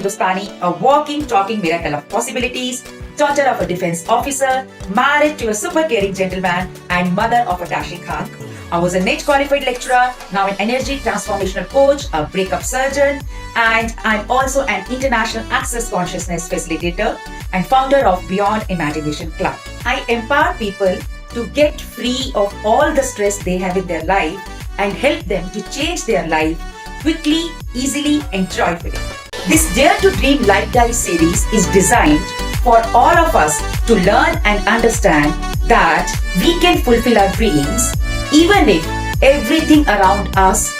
Hindustani, a walking, talking miracle of possibilities, daughter of a defense officer, married to a super caring gentleman, and mother of a dashing Khan. I was a NET qualified lecturer, now an energy transformational coach, a breakup surgeon, and I'm also an international access consciousness facilitator and founder of Beyond Imagination Club. I empower people to get free of all the stress they have in their life and help them to change their life quickly, easily, and joyfully. This Dare to Dream Life Dive series is designed for all of us to learn and understand that we can fulfill our dreams even if everything around us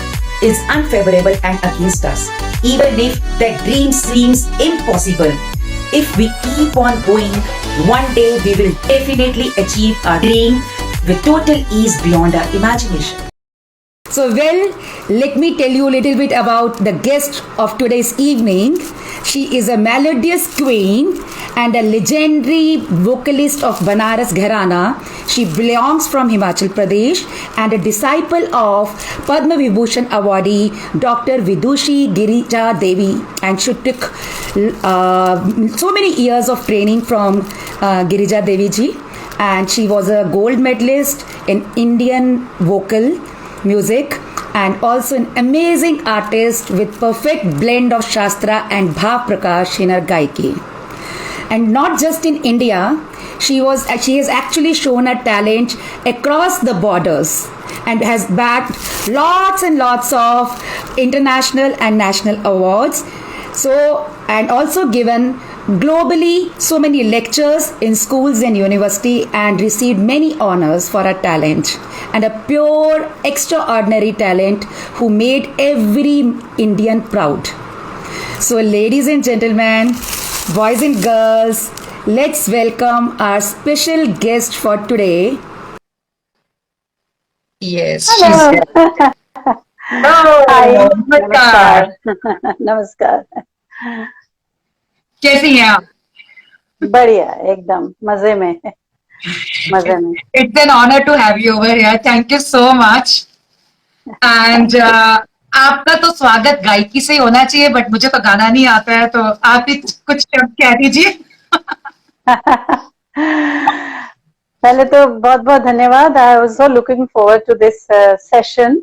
is unfavorable and against us. Even if that dream seems impossible, if we keep on going, one day we will definitely achieve our dream with total ease beyond our imagination. So, let me tell you a little bit about the guest of today's evening. She is a melodious queen and a legendary vocalist of Banaras Gharana. She belongs from Himachal Pradesh and a disciple of Padma Vibhushan awardee Dr. Vidushi Girija Devi, and she took so many years of training from Girija Devi ji, and she was a gold medalist in Indian vocal music and also an amazing artist with perfect blend of Shastra and Bhav Prakash in her Gaiki. And not just in India, she has actually shown her talent across the borders and has bagged lots and lots of international and national awards. So, and also given globally so many lectures in schools and university and received many honors for her talent, and a pure extraordinary talent who made every Indian proud. So ladies and gentlemen, boys and girls, let's welcome our special guest for today. Yes. Hello. Hello. नमस्कार. नमस्कार. कैसी हैं आप? बढ़िया, एकदम मजे में. It's an honor to have you over here. Thank you so much. And आपका तो स्वागत गायकी से ही होना चाहिए, बट मुझे तो गाना नहीं आता है, तो आप ही कुछ कह दीजिए. पहले तो बहुत बहुत धन्यवाद. I was so looking forward to this session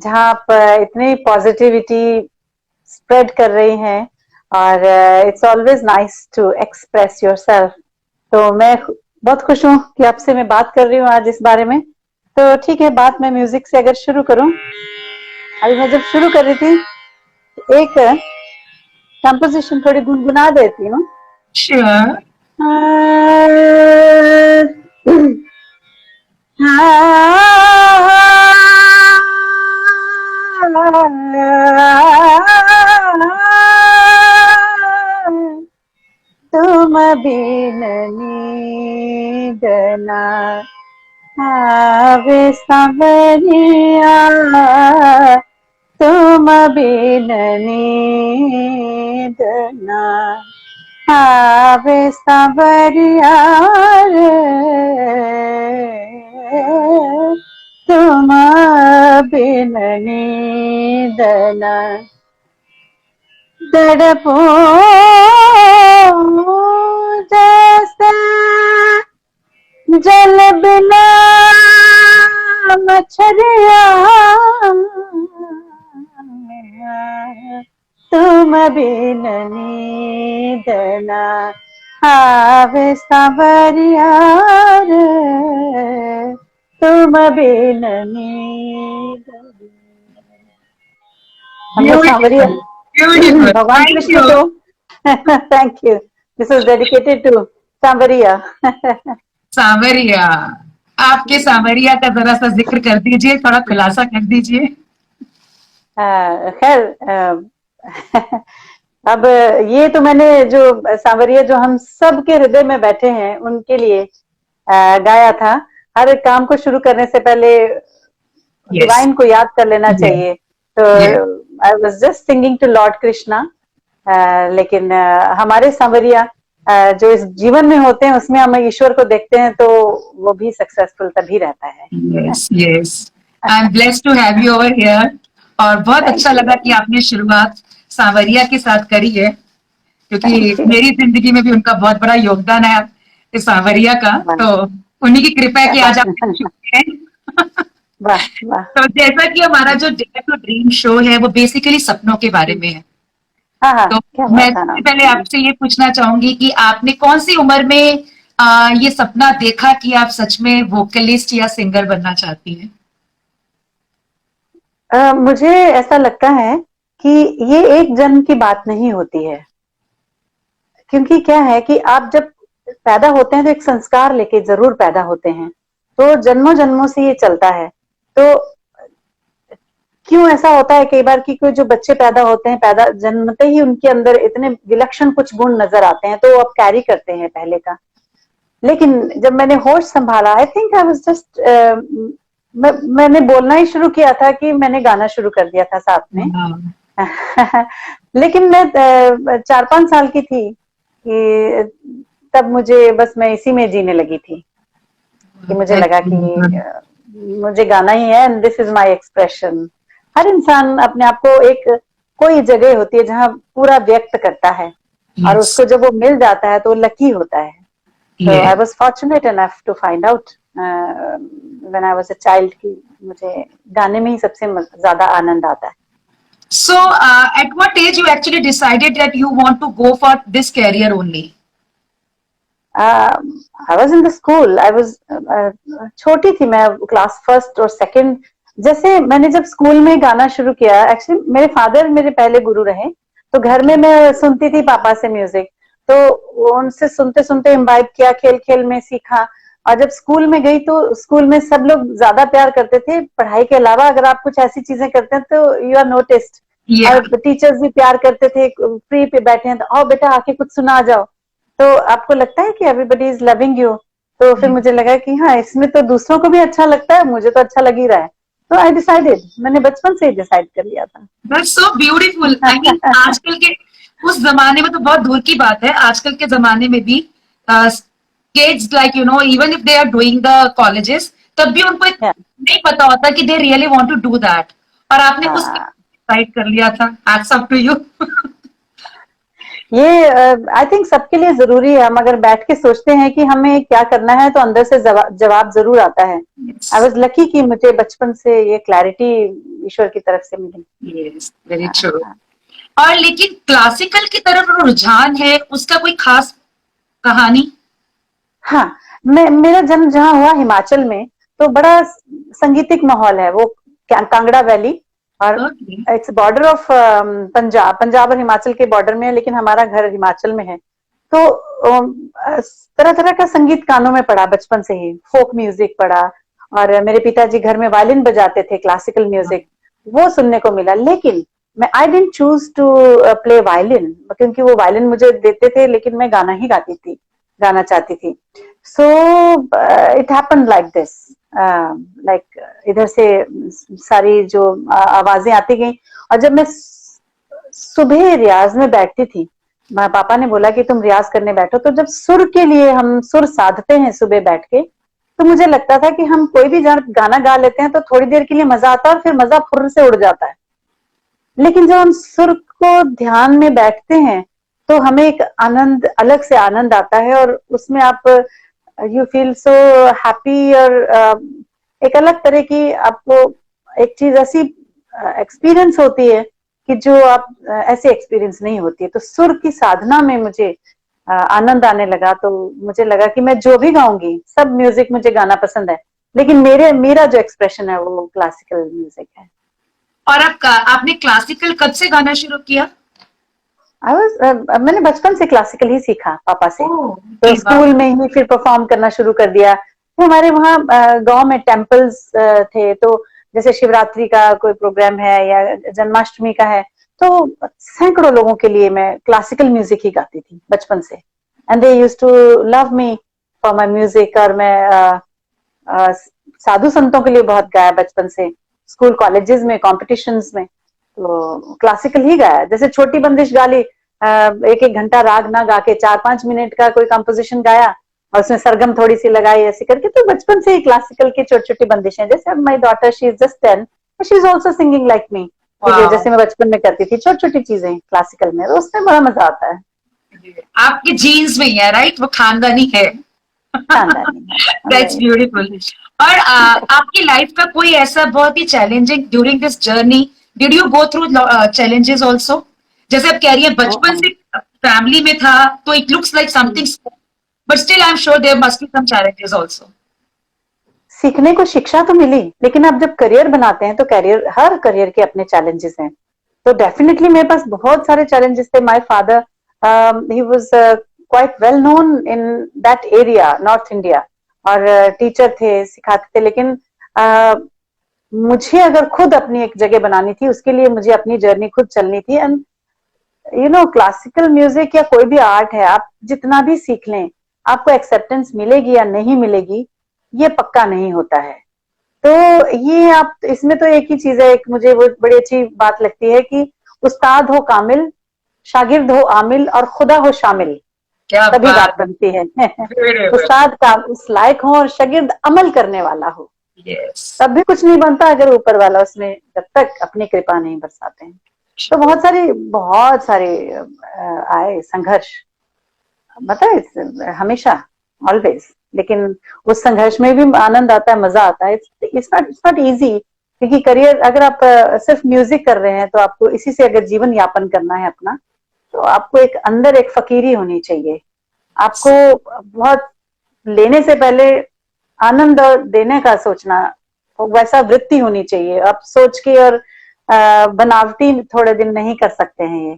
जहाँ आप इतनी पॉजिटिविटी स्प्रेड कर रही हैं और it's always nice to express yourself. तो मैं बहुत खुश हूँ कि आपसे मैं बात कर रही हूँ आज इस बारे में. तो ठीक है, बात मैं म्यूजिक से अगर शुरू करूँ. अभी मैं जब शुरू कर रही थी एक कंपोजिशन थोड़ी गुनगुना देती हूँ. Sure. तुम बिन नींदना आवे सांवरिया, तुम बिन नींदना आवे सांवरिया रे, तुम बिन नींदना तड़पो जैसे जल बिना मछलिया, तुम बिन नींदना आवे सांवरिया रे, तुम बिन नींदना सांवरिया. Beautiful. भगवान Thank कृष्ण you. को. Thank you. This is dedicated to सांवरिया. सांवरिया. आपके सांवरिया का जरा सा जिक्र कर दीजिए, थोड़ा खुलासा कर दीजिए. खैर, अब ये तो मैंने जो सांवरिया जो हम सब के हृदय में बैठे हैं उनके लिए गाया था. हर एक काम को शुरू करने से पहले डिवाइन को याद कर लेना चाहिए. तो I was just singing to Lord Krishna. लेकिन हमारे सांवरिया जो इस जीवन में होते हैं उसमें हम ईश्वर को देखते हैं तो वो भी सक्सेसफुल तभी रहता है. Yes, yes. I'm blessed to have you over here. और बहुत अच्छा लगा कि आपने शुरुआत सांवरिया के साथ करी है. क्योंकि मेरी जिंदगी में भी उनका बहुत बड़ा योगदान है इस सांवरिया का, तो उन्हीं की कृपा है कि आज आप हैं। वाह वाह। तो जैसा कि हमारा जो डेयर टू ड्रीम शो है वो बेसिकली सपनों के बारे में है, हाँ हाँ, तो क्या मैं बात है। सबसे पहले आपसे ये पूछना चाहूंगी कि आपने कौन सी उम्र में ये सपना देखा कि आप सच में वोकलिस्ट या सिंगर बनना चाहती हैं? मुझे ऐसा लगता है कि ये एक जन्म की बात नहीं होती है, क्योंकि क्या है कि आप जब पैदा होते हैं तो एक संस्कार लेके जरूर पैदा होते हैं, तो जन्मों जन्मों से ये चलता है। तो क्यों ऐसा होता है कई बार कि कोई जो बच्चे पैदा होते हैं, पैदा जन्मते ही उनके अंदर इतने विलक्षण कुछ गुण नजर आते हैं, तो वो आप कैरी करते हैं पहले का। लेकिन जब मैंने होश संभाला, I think I was just, मैंने बोलना ही शुरू किया था कि मैंने गाना शुरू कर दिया था साथ में। लेकिन मैं 4-5 साल की थी कि तब मुझे बस मैं इसी में जीने लगी थी, कि मुझे लगा कि मुझे गाना ही है and this is my expression. हर इंसान अपने आप को एक कोई जगह होती है जहां पूरा व्यक्त करता है, और उसको जब वो मिल जाता है तो लकी होता है। So I was fortunate enough to find out when I was a child कि मुझे गाने में ही सबसे ज्यादा आनंद आता है। So, at what age you actually decided that you want to go for this career only? I was in the school. I was छोटी थी मैं, क्लास फर्स्ट और सेकंड। जैसे मैंने जब स्कूल में गाना शुरू किया, एक्चुअली मेरे फादर मेरे पहले गुरु रहे, तो घर में मैं सुनती थी पापा से म्यूजिक, तो उनसे सुनते सुनते इम्बाइब किया, खेल खेल में सीखा। और जब स्कूल में गई तो स्कूल में सब लोग ज्यादा प्यार करते थे, पढ़ाई के अलावा अगर आप कुछ ऐसी चीजें करते हैं तो यू आर नोटिस्ड। और टीचर्स भी प्यार करते थे, फ्री पे बैठे हैं तो आओ बेटा आके कुछ सुना जाओ, तो आपको लगता है कि एवरीबडी इज लविंग यू। तो फिर मुझे लगा कि हाँ, इसमें तो दूसरों को भी अच्छा लगता है, मुझे तो अच्छा लग ही रहा है। तो आई डिसाइडेड, मैंने बचपन से ही डिसाइड कर लिया था। That's so beautiful. I mean, आजकल के उस जमाने में तो बहुत दूर की बात है, आजकल के जमाने में भी kids like you know even if they are doing the colleges, तब भी उनको नहीं पता होता कि they really want to do that, और आपने कुछ डिसाइड कर लिया था। Hats off to you. ये आई थिंक सबके लिए जरूरी है। हम अगर बैठ के सोचते हैं कि हमें क्या करना है तो अंदर से जवाब जरूर आता है। आई वाज लकी कि मुझे बचपन से ये क्लैरिटी ईश्वर की तरफ से मिली। Yes, very true. और लेकिन क्लासिकल की तरफ रुझान है, उसका कोई खास कहानी? हाँ, मेरा जन्म जहाँ हुआ हिमाचल में, तो बड़ा संगीतिक माहौल है वो, कांगड़ा वैली, और इट्स बॉर्डर ऑफ पंजाब और हिमाचल के बॉर्डर में है, लेकिन हमारा घर हिमाचल में है। तो तरह तरह का संगीत कानों में पड़ा बचपन से ही, फोक म्यूजिक पड़ा, और मेरे पिताजी घर में वायलिन बजाते थे, क्लासिकल म्यूजिक वो सुनने को मिला। लेकिन मैं I didn't choose to play violin, क्योंकि वो वायलिन मुझे देते थे, लेकिन मैं गाना ही गाना चाहती थी। So it happened like this, like इधर से सारी जो आवाजें आती गई, और जब मैं सुबह रियाज में बैठती थी, पापा ने बोला कि तुम रियाज करने बैठो, तो जब सुर के लिए हम सुर साधते हैं सुबह बैठ के, तो मुझे लगता था कि हम कोई भी गाना गा लेते हैं तो थोड़ी देर के लिए मजा आता है और फिर मजा फुर्र से उड़ जाता है। लेकिन जब हम सुर को ध्यान में बैठते हैं तो हमें एक आनंद, अलग से आनंद आता है, और उसमें आप यू फील सो हैप्पी, और एक अलग तरह की आपको एक चीज ऐसी एक्सपीरियंस होती है कि जो आप ऐसे एक्सपीरियंस नहीं होती है। तो सुर की साधना में मुझे आनंद आने लगा, तो मुझे लगा कि मैं जो भी गाऊंगी, सब म्यूजिक मुझे गाना पसंद है, लेकिन मेरा जो एक्सप्रेशन है वो क्लासिकल म्यूजिक है। और आपने क्लासिकल कब से गाना शुरू किया? मैंने बचपन से क्लासिकल ही सीखा पापा से, तो स्कूल में ही फिर परफॉर्म करना शुरू कर दिया। तो हमारे वहाँ गांव में टेम्पल्स थे, तो जैसे शिवरात्रि का कोई प्रोग्राम है या जन्माष्टमी का है, तो सैकड़ों लोगों के लिए मैं क्लासिकल म्यूजिक ही गाती थी बचपन से, and they used to love me for my music. और मैं साधु संतों के लिए बहुत गाया बचपन से, स्कूल कॉलेजेस में, कॉम्पिटिशन्स में, तो क्लासिकल ही गाया। जैसे छोटी बंदिश गा ली, एक एक घंटा राग ना गा के 4-5 मिनट का कोई कंपोजिशन गाया, और उसमें सरगम थोड़ी सी लगाई, ऐसे करके। तो बचपन से ही क्लासिकल की छोटी छोटी बंदिशें, जैसे my daughter she is just 10, she is also singing like me, जैसे मैं बचपन में करती थी, छोटी छोटी चीजें क्लासिकल में, तो उसमें बड़ा मजा आता है। आपके जीन्स में ही है, राइट? वो खानदानी है। खानदानी है। That's beautiful. और आपकी लाइफ का कोई ऐसा बहुत ही challenging during this journey, did you go through challenges also? जैसे आप कह रही हैं बचपन से फैमिली में था, तो it looks like something, but still I am sure there must be some challenges also. सीखने को शिक्षा तो मिली, लेकिन आप जब करियर बनाते हैं तो करियर, हर करियर के अपने चैलेंजेस हैं। तो डेफिनेटली मेरे पास बहुत सारे चैलेंजेस थे। My father he was quite well known in that area, north India, और टीचर थे, सिखाते थे। लेकिन मुझे अगर खुद अपनी एक जगह बनानी थी, उसके लिए मुझे अपनी जर्नी खुद चलनी थी। एंड क्लासिकल म्यूजिक या कोई भी आर्ट है, आप जितना भी सीख लें, आपको एक्सेप्टेंस मिलेगी या नहीं मिलेगी ये पक्का नहीं होता है। तो ये आप, इसमें तो एक ही चीज है, एक मुझे वो बड़ी अच्छी बात लगती है कि उस्ताद हो कामिल, शागिर्द हो आमिल, और खुदा हो शामिल, क्या तभी बात बात बनती है। है। उस्ताद का उस लायक हो और शागिर्द अमल करने वाला हो, यस। तब भी कुछ नहीं बनता अगर ऊपर वाला उसमें जब तक अपनी कृपा नहीं बरसाते हैं। तो बहुत सारे आए संघर्ष, बताए हमेशा, ऑलवेज। लेकिन उस संघर्ष में भी आनंद आता है, मजा आता है। इट्स नॉट इजी, क्योंकि करियर, अगर आप सिर्फ म्यूजिक कर रहे हैं तो आपको इसी से अगर जीवन यापन करना है अपना, तो आपको एक अंदर एक फकीरी होनी चाहिए। आपको बहुत लेने से पहले आनंद और देने का सोचना, वैसा वृत्ति होनी चाहिए। आप सोच के और बनावटी थोड़े दिन नहीं कर सकते हैं ये।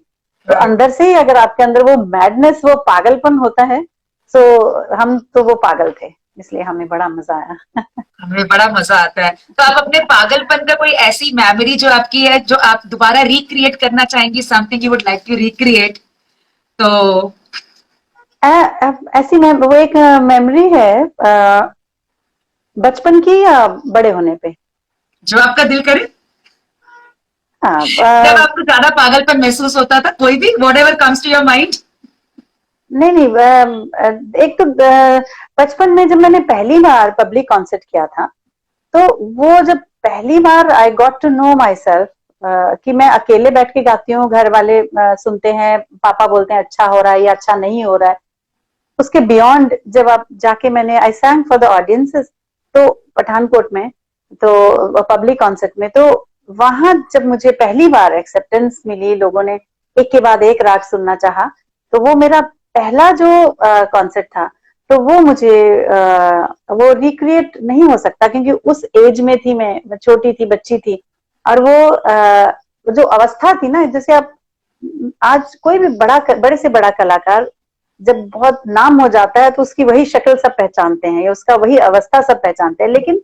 तो अंदर से ही अगर आपके अंदर वो मैडनेस, वो पागलपन होता है, तो हम तो वो पागल थे, इसलिए हमें बड़ा मजा आया। हमें बड़ा मजा आता है। तो आप अपने पागलपन का कोई ऐसी मेमोरी जो आपकी है, जो आप दोबारा रिक्रिएट करना चाहेंगी, something you would like to recreate? तो ऐसी वो एक मेमोरी है बचपन की या बड़े होने पे? जो आपका दिल करे, हाँ, जब आपको ज्यादा पागलपन महसूस होता था, कोई भी, whatever comes to your mind. नहीं नहीं, एक तो बचपन में जब मैंने पहली बार पब्लिक कॉन्सर्ट किया था, तो वो जब पहली बार I got to know myself, कि मैं अकेले बैठ के गाती हूँ, घर वाले सुनते हैं, पापा बोलते हैं अच्छा हो रहा है या अच्छा नहीं हो रहा है। उसके बियॉन्ड जब आप जाके, मैंने आई सैंग फॉर द ऑडियंसेस, तो पठानकोट में, तो पब्लिक कॉन्सर्ट में, तो वहां जब मुझे पहली बार एक्सेप्टेंस मिली, लोगों ने एक के बाद एक राग सुनना चाहा, तो वो मेरा पहला जो कॉन्सर्ट था। तो वो मुझे वो रिक्रिएट नहीं हो सकता, क्योंकि उस एज में थी, मैं छोटी थी, बच्ची थी। और वो जो अवस्था थी ना, जैसे आप आज कोई भी बड़े से बड़ा कलाकार जब बहुत नाम हो जाता है, तो उसकी वही शक्ल सब पहचानते हैं, या उसका वही अवस्था सब पहचानते हैं। लेकिन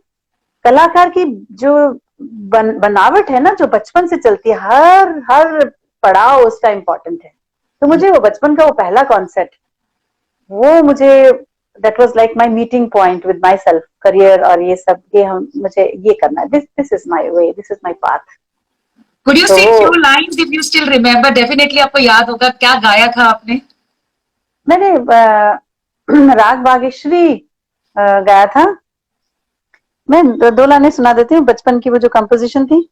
कलाकार की जो बनावट है ना, जो बचपन से चलती है, हर पड़ाव उसका इम्पोर्टेंट है। तो मुझे वो बचपन का वो पहला कॉन्सर्ट, वो मुझे, that was like my meeting point with myself, career और ये सब, ये हम, मुझे ये करना है, this is my way, this is my path. Could you तो sing few lines if you still remember? Definitely आपको याद होगा, क्या गाया था आपने? मैंने राग बागेश्वरी गाया था। मैं दो लाइनें सुना देती हूँ, बचपन की वो जो कंपोजिशन थी।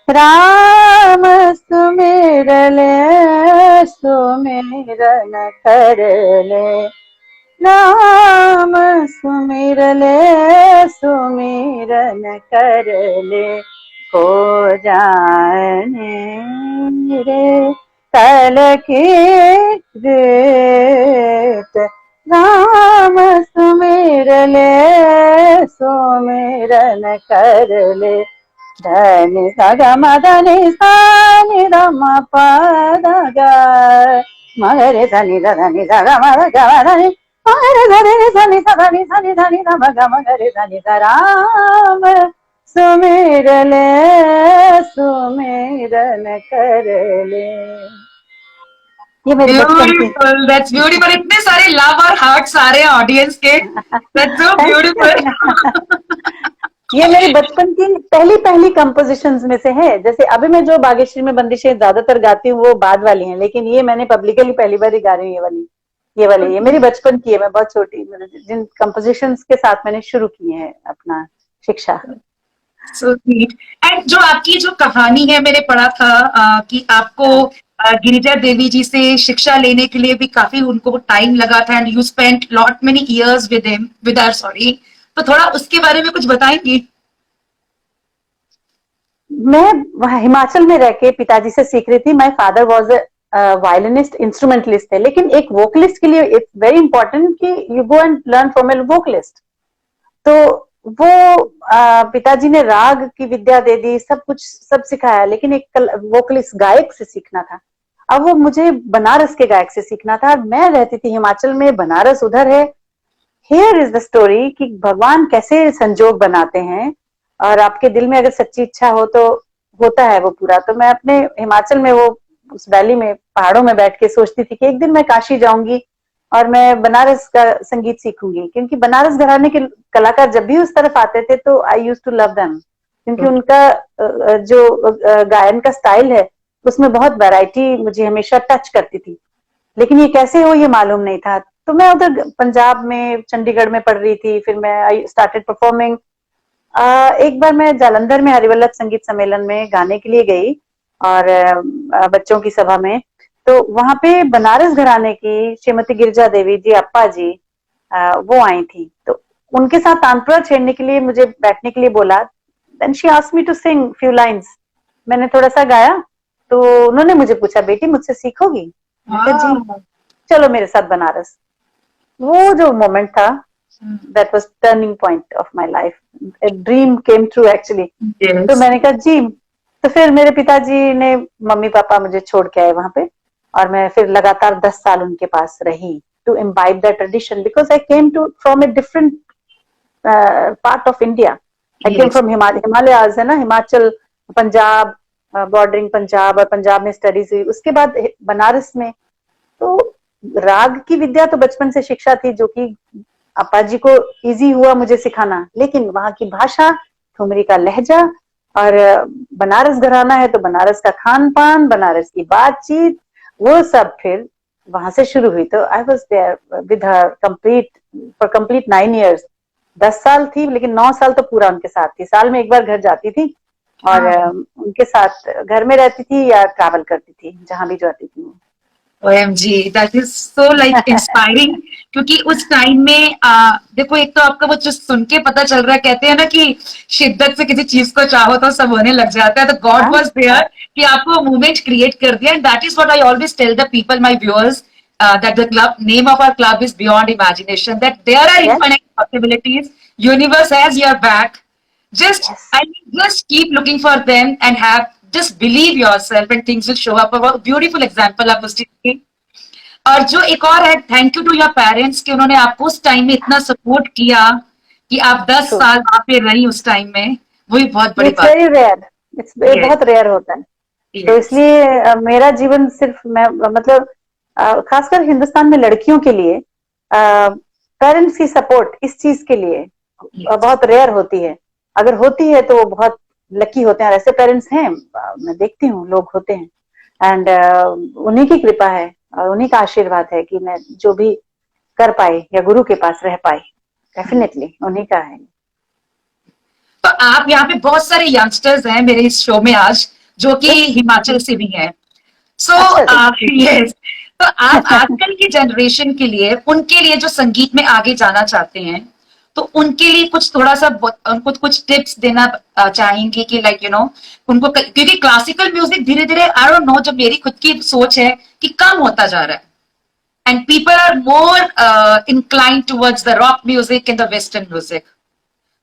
राम सुमिरले सुमिरन कर ले, नाम सुमिरले सुमिरन कर ले, को जाने रे कल की रेत, राम सुमिरले सुमिरन कर ले, धनि सगम धनि सानि रम पद ग, मगरे धनि धनि सगम गम धनि, मगरे धनि धनि धनि धनि धनि रम गम गरे धनि राम सुमिरले सुमिरन कर ले। ये मेरी बचपन की। Beautiful, that's beautiful. इतने सारे लव और हार्ट्स आ रहे हैं ऑडियंस के, दैट्स सो ब्यूटीफुल। ये मेरे बचपन की पहली पहली कंपोजिशंस में से है। जैसे अभी मैं जो बागेश्वरी में बंदिशें ज्यादातर गाती हूँ वो बाद वाली हैं, लेकिन ये मैंने पब्लिकली पहली बार ही गा रही हूँ। ये मेरी बचपन की है। मैं बहुत छोटी, जिन कंपोजिशंस के साथ मैंने शुरू की है अपना शिक्षा। So sweet. एंड जो आपकी जो कहानी है, मैंने पढ़ा था कि आपको हाँ। गिरिजा देवी जी से शिक्षा लेने के लिए भी काफी उनको टाइम लगा था, and you spent lot many years with him, with her, sorry. तो थोड़ा उसके बारे में कुछ बताएंगी? मैं वहाँ हिमाचल में रह के पिताजी से सीख रही थी। My father was a violinist, instrumentalist थे, लेकिन एक वोकलिस्ट के लिए इट्स वेरी इंपॉर्टेंट कि you go and learn from A vocalist. तो वो पिताजी ने राग की विद्या दे दी, सब कुछ सब सिखाया, लेकिन एक वोकलिस्ट गायक से सीखना था। अब वो मुझे बनारस के गायक से सीखना था। मैं रहती थी हिमाचल में, बनारस उधर है। हियर इज द स्टोरी कि भगवान कैसे संजोग बनाते हैं, और आपके दिल में अगर सच्ची इच्छा हो तो होता है वो पूरा। तो मैं अपने हिमाचल में वो उस वैली में पहाड़ों में बैठ के सोचती थी कि एक दिन मैं काशी जाऊंगी और मैं बनारस का संगीत सीखूंगी, क्योंकि बनारस घराने के कलाकार जब भी उस तरफ आते थे तो आई यूज टू लव देम, क्योंकि उनका जो गायन का स्टाइल है उसमें बहुत वैरायटी मुझे हमेशा टच करती थी। लेकिन ये कैसे हो ये मालूम नहीं था। तो मैं उधर पंजाब में चंडीगढ़ में पढ़ रही थी, फिर मैं आई स्टार्टेड परफॉर्मिंग। एक बार मैं जालंधर में हरिवल्लभ संगीत सम्मेलन में गाने के लिए गई, और बच्चों की सभा में। तो वहां पे बनारस घराने की श्रीमती गिरिजा देवी जी, अप्पा जी, वो आई थी। तो उनके साथ तानपुरा छेड़ने के लिए मुझे बैठने के लिए बोला। Then she asked me to sing few lines. मैंने थोड़ा सा गाया, तो उन्होंने मुझे पूछा, बेटी मुझसे सीखोगी? मैं कहा जी, चलो मेरे साथ बनारस। वो जो मोमेंट था, that was turning point of my life. A dream came true actually. तो Yes. मैंने कहा जी। तो फिर मेरे पिताजी ने, मम्मी पापा मुझे छोड़ के आए वहां पे, और मैं फिर लगातार 10 साल उनके पास रही to imbibe that tradition, because I came to from a different part of India. I came Yes. from Himalayas, है ना, हिमाचल, पंजाब, बॉर्डरिंग पंजाब, और पंजाब में स्टडीज हुई, उसके बाद बनारस में। तो राग की विद्या तो बचपन से शिक्षा थी, जो कि अपा जी को इजी हुआ मुझे सिखाना, लेकिन वहां की भाषा, ठुमरी का लहजा, और बनारस घराना है तो बनारस का खान पान, बनारस की बातचीत, वो सब फिर वहां से शुरू हुई। तो I was there with her complete 9 years। 10 साल थी, लेकिन 9 साल तो पूरा उनके साथ थी। साल में एक बार घर जाती थी, और उनके साथ घर में रहती थी या ट्रैवल करती थी, जहां भी जाती थी। OMG, that is so like inspiring। क्योंकि उस टाइम में देखो, एक तो आपका वो जो सुन के पता चल रहा है, कहते हैं ना कि शिद्दत से किसी चीज को चाहो तो सब होने लग जाता है। तो गॉड वाज देयर कि आपको मूवमेंट क्रिएट कर दिया, and that is what I always tell the people, my viewers, that the club name of our club is Beyond Imagination, that there are Yes, infinite possibilities, universe has your back, just yes, I mean, just keep looking for them and have just believe yourself and things will show up। a beautiful example आप उस चीज की। और जो एक और है, thank you to your parents कि उन्होंने आपको उस टाइम में इतना सपोर्ट किया कि आप 10 true. साल वहां पे रही उस टाइम में, वही बहुत बड़ी इट्स बात वेरी रेयर। ये है। बहुत रेयर होता है। तो यस, इसलिए मेरा जीवन सिर्फ मैं मतलब खासकर हिंदुस्तान में लड़कियों के लिए पेरेंट्स की सपोर्ट इस चीज के लिए बहुत रेयर होती है। अगर होती है तो वो बहुत लकी होते हैं, और ऐसे पेरेंट्स हैं, मैं देखती हूँ लोग होते हैं। एंड उन्हीं की कृपा है और उन्हीं का आशीर्वाद है कि मैं जो भी कर पाई या गुरु के पास रह पाई, डेफिनेटली उन्हीं का है। तो आप यहाँ पे बहुत सारे यंगस्टर्स हैं मेरे इस शो में आज, जो कि हिमाचल से भी हैं। सो अच्छा यस, तो आप आजकल की जनरेशन के लिए, उनके लिए जो संगीत में आगे जाना चाहते हैं, तो उनके लिए कुछ थोड़ा सा उनको कुछ टिप्स देना चाहेंगे कि लाइक यू नो उनको, क्योंकि क्लासिकल म्यूजिक धीरे धीरे, आई डोंट नो, जब मेरी खुद की सोच है कि कम होता जा रहा है, and people are more inclined towards the rock music and the western music.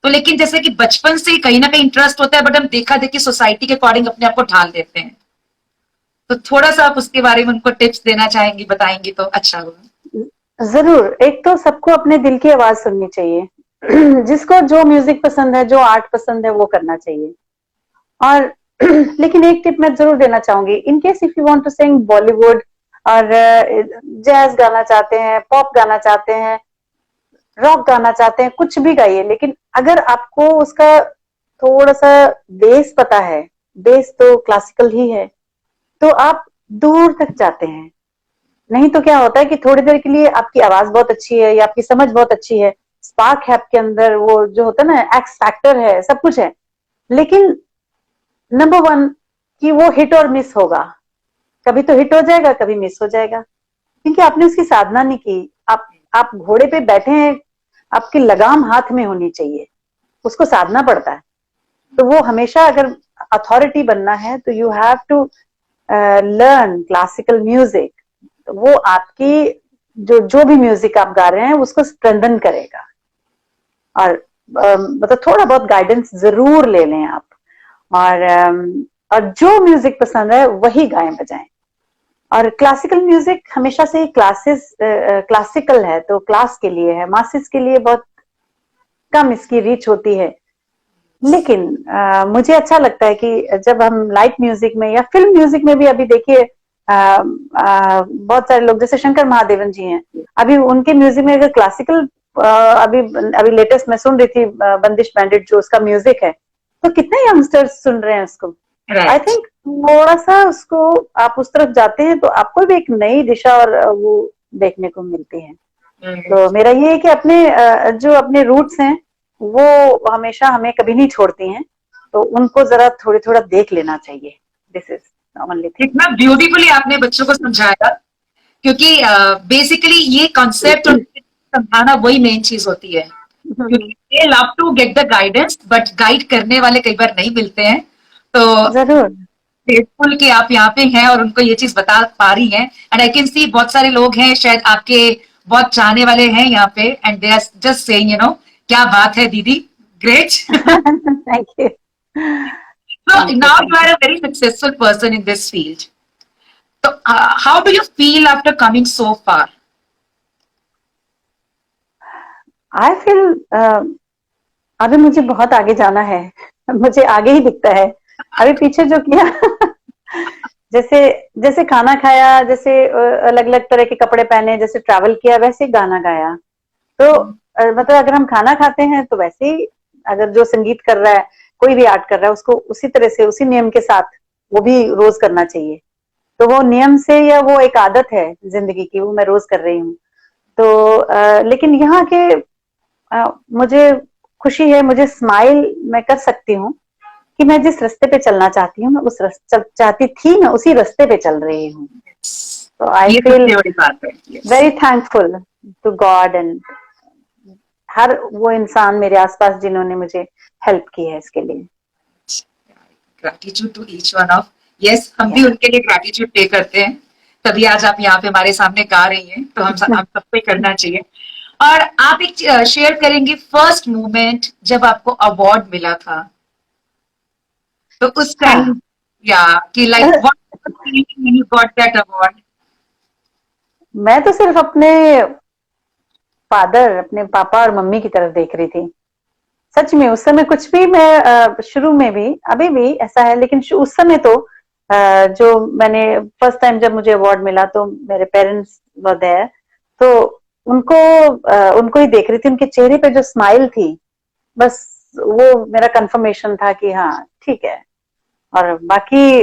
तो लेकिन जैसे कि बचपन से कहीं ना कहीं इंटरेस्ट होता है, बट हम देखा देखी सोसाइटी के अकॉर्डिंग अपने आप को ढाल देते हैं। तो थोड़ा सा आप उसके बारे में उनको टिप्स देना चाहेंगी, बताएंगी तो अच्छा होगा। जरूर। एक तो सबको अपने दिल की आवाज सुननी चाहिए। जिसको जो म्यूजिक पसंद है, जो आर्ट पसंद है, वो करना चाहिए। और लेकिन एक टिप मैं जरूर देना चाहूंगी, in case if you want to sing Bollywood और जैज गाना चाहते हैं, पॉप गाना चाहते हैं, रॉक गाना चाहते हैं, कुछ भी गाइए, लेकिन अगर आपको उसका थोड़ा सा बेस पता है, बेस तो क्लासिकल ही है, तो आप दूर तक जाते हैं। नहीं तो क्या होता है कि थोड़ी देर के लिए आपकी आवाज बहुत अच्छी है या आपकी समझ बहुत अच्छी है, स्पार्क है आपके अंदर, वो जो होता है ना एक्स फैक्टर है, सब कुछ है, लेकिन नंबर वन कि वो हिट और मिस होगा, कभी तो हिट हो जाएगा, कभी मिस हो जाएगा, क्योंकि आपने उसकी साधना नहीं की। आप घोड़े पे बैठे हैं, आपकी लगाम हाथ में होनी चाहिए, उसको साधना पड़ता है। तो वो हमेशा अगर अथॉरिटी बनना है तो you have to learn classical music. वो आपकी जो जो भी म्यूजिक आप गा रहे हैं उसको स्ट्रेंथन करेगा, और मतलब थोड़ा बहुत गाइडेंस जरूर ले लें आप, और जो म्यूजिक पसंद है वही गाएं बजाएं। और क्लासिकल म्यूजिक हमेशा से ही क्लासिकल है तो क्लास के लिए है, मासिस के लिए बहुत कम इसकी रीच होती है। लेकिन मुझे अच्छा लगता है कि जब हम लाइट म्यूजिक में या फिल्म म्यूजिक में भी, अभी देखिए बहुत सारे लोग जैसे शंकर महादेवन जी हैं, अभी उनके म्यूजिक में अगर क्लासिकल, अभी अभी लेटेस्ट मैं सुन रही थी बंदिश बैंडिट, जो उसका म्यूजिक है, तो कितने यंगस्टर्स सुन रहे हैं उसको। आई थिंक थोड़ा सा उसको आप उस तरफ जाते हैं तो आपको भी एक नई दिशा और वो देखने को मिलती है। तो मेरा ये है कि अपने जो अपने रूट्स हैं वो हमेशा हमें कभी नहीं छोड़ती हैं, तो उनको जरा थोड़ी थोड़ा देख लेना चाहिए। This is only thing. इतना ब्यूटीफुली आपने बच्चों को समझाया, क्योंकि बेसिकली ये कॉन्सेप्ट और समझाना वही मेन चीज होती है, क्योंकि they love to get the guidance but guide करने वाले कई बार नहीं मिलते हैं। तो जरूर। ग्रेटफुल कि आप यहाँ पे हैं और उनको ये चीज बता पा रही हैं। एंड आई कैन सी बहुत सारे लोग हैं शायद आपके बहुत चाहने वाले हैं यहाँ पे, and they are just saying you know क्या बात है दीदी, great. Thank you. So now you are a very successful person in this field. So how do you feel after coming so far? I feel अभी मुझे बहुत आगे जाना है, मुझे आगे ही दिखता है। अभी पीछे जो किया जैसे जैसे खाना खाया, जैसे अलग अलग तरह के कपड़े पहने, जैसे ट्रैवल किया, वैसे गाना गाया। तो मतलब अगर हम खाना खाते हैं तो वैसे ही अगर जो संगीत कर रहा है, कोई भी आर्ट कर रहा है, उसको उसी तरह से उसी नियम के साथ वो भी रोज करना चाहिए। तो वो नियम से या वो एक आदत है जिंदगी की, वो मैं रोज कर रही हूँ। तो लेकिन यहाँ के मुझे खुशी है, मुझे स्माइल मैं कर सकती हूँ कि मैं जिस रास्ते पे चलना चाहती हूँ, मैं उस चाहती थी, मैं उसी रास्ते पे चल रही हूँ। तो I feel very thankful to God and हर वो इंसान मेरे आसपास जिन्होंने मुझे हेल्प की है इसके लिए। Gratitude to each one of, yes, हम भी उनके लिए ग्रैटिट्यूड पे करते हैं, तभी आज आप यहाँ पे हमारे सामने गा रही हैं, तो हम सबको करना चाहिए। और आप एक शेयर करेंगे फर्स्ट मोमेंट जब आपको अवार्ड मिला था, तो उस टाइम या कि like what feeling you got that award? मैं तो सिर्फ अपने फादर, अपने पापा और मम्मी की तरफ देख रही थी। सच में उस समय कुछ भी, मैं शुरू में भी, अभी भी ऐसा है, लेकिन उस समय तो जो मैंने फर्स्ट टाइम जब मुझे अवार्ड मिला तो मेरे पेरेंट्स वर देयर, तो उनको उनको ही देख रही थी, उनके चेहरे पे जो स्माइल थी, बस वो मेरा कंफर्मेशन था कि हाँ ठीक है। और बाकी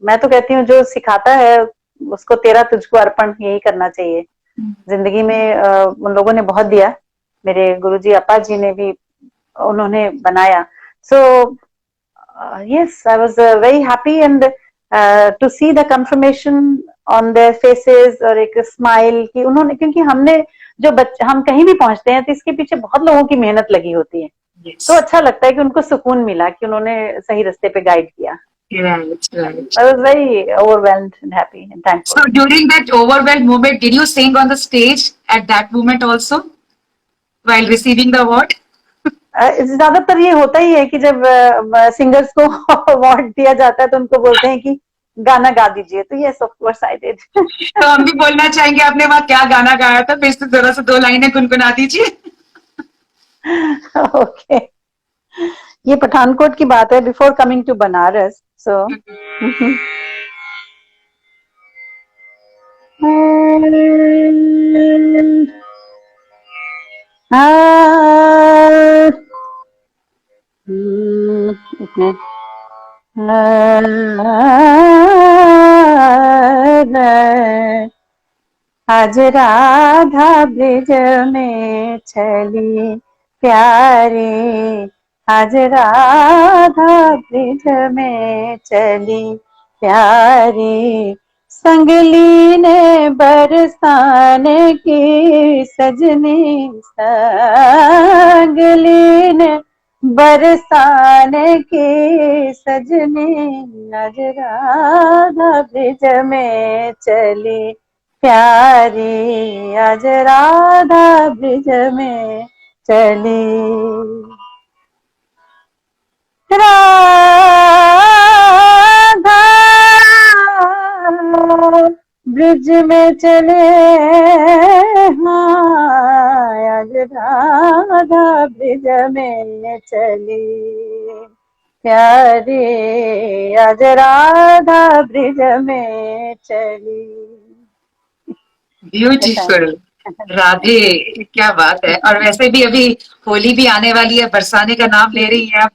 मैं तो कहती हूँ जो सिखाता है उसको तेरा तुझको अर्पण यही करना चाहिए। जिंदगी में उन लोगों ने बहुत दिया, मेरे गुरुजी अपा जी ने भी, उन्होंने बनाया। So yes, I was very happy and to see the confirmation on their faces, और एक स्माइल की उन्होंने, क्योंकि हमने जो हम कहीं भी पहुंचते हैं तो इसके पीछे बहुत लोगों की मेहनत लगी होती है। तो अच्छा लगता है कि उनको सुकून मिला कि उन्होंने सही रास्ते पे गाइड किया। Right, right. I was very overwhelmed and happy and thankful. So during that overwhelmed moment, did you sing on the stage at that moment also while receiving the award? ज्यादातर ये होता ही है कि जब सिंगर्स को award दिया जाता है तो उनको बोलते हैं कि गाना गा दीजिए, तो yes of course I did. तो हम भी बोलना चाहेंगे आपने वहाँ क्या गाना गाया था, फिर से जरा से दो लाइनें गुनगुना दीजिए। ओके, ये पठानकोट की बात है, बिफोर कमिंग टू बनारस। सो मैं आज राधा ब्रिज में चली प्यारी, आज राधा ब्रिज में चली प्यारी, संगली ने बरसाने की सजनी, संगली ने बरसाने की सजनी, आज राधा ब्रिज में चली प्यारी, आज राधा ब्रिज में चली। राधा ब्रिज में चले, हाँ आज राधा ब्रिज में चली प्यारी, आज राधा ब्रिज में चली। ब्यूटीफुल राधे, क्या बात है। और वैसे भी अभी होली भी आने वाली है, बरसाने का नाम ले रही है आप,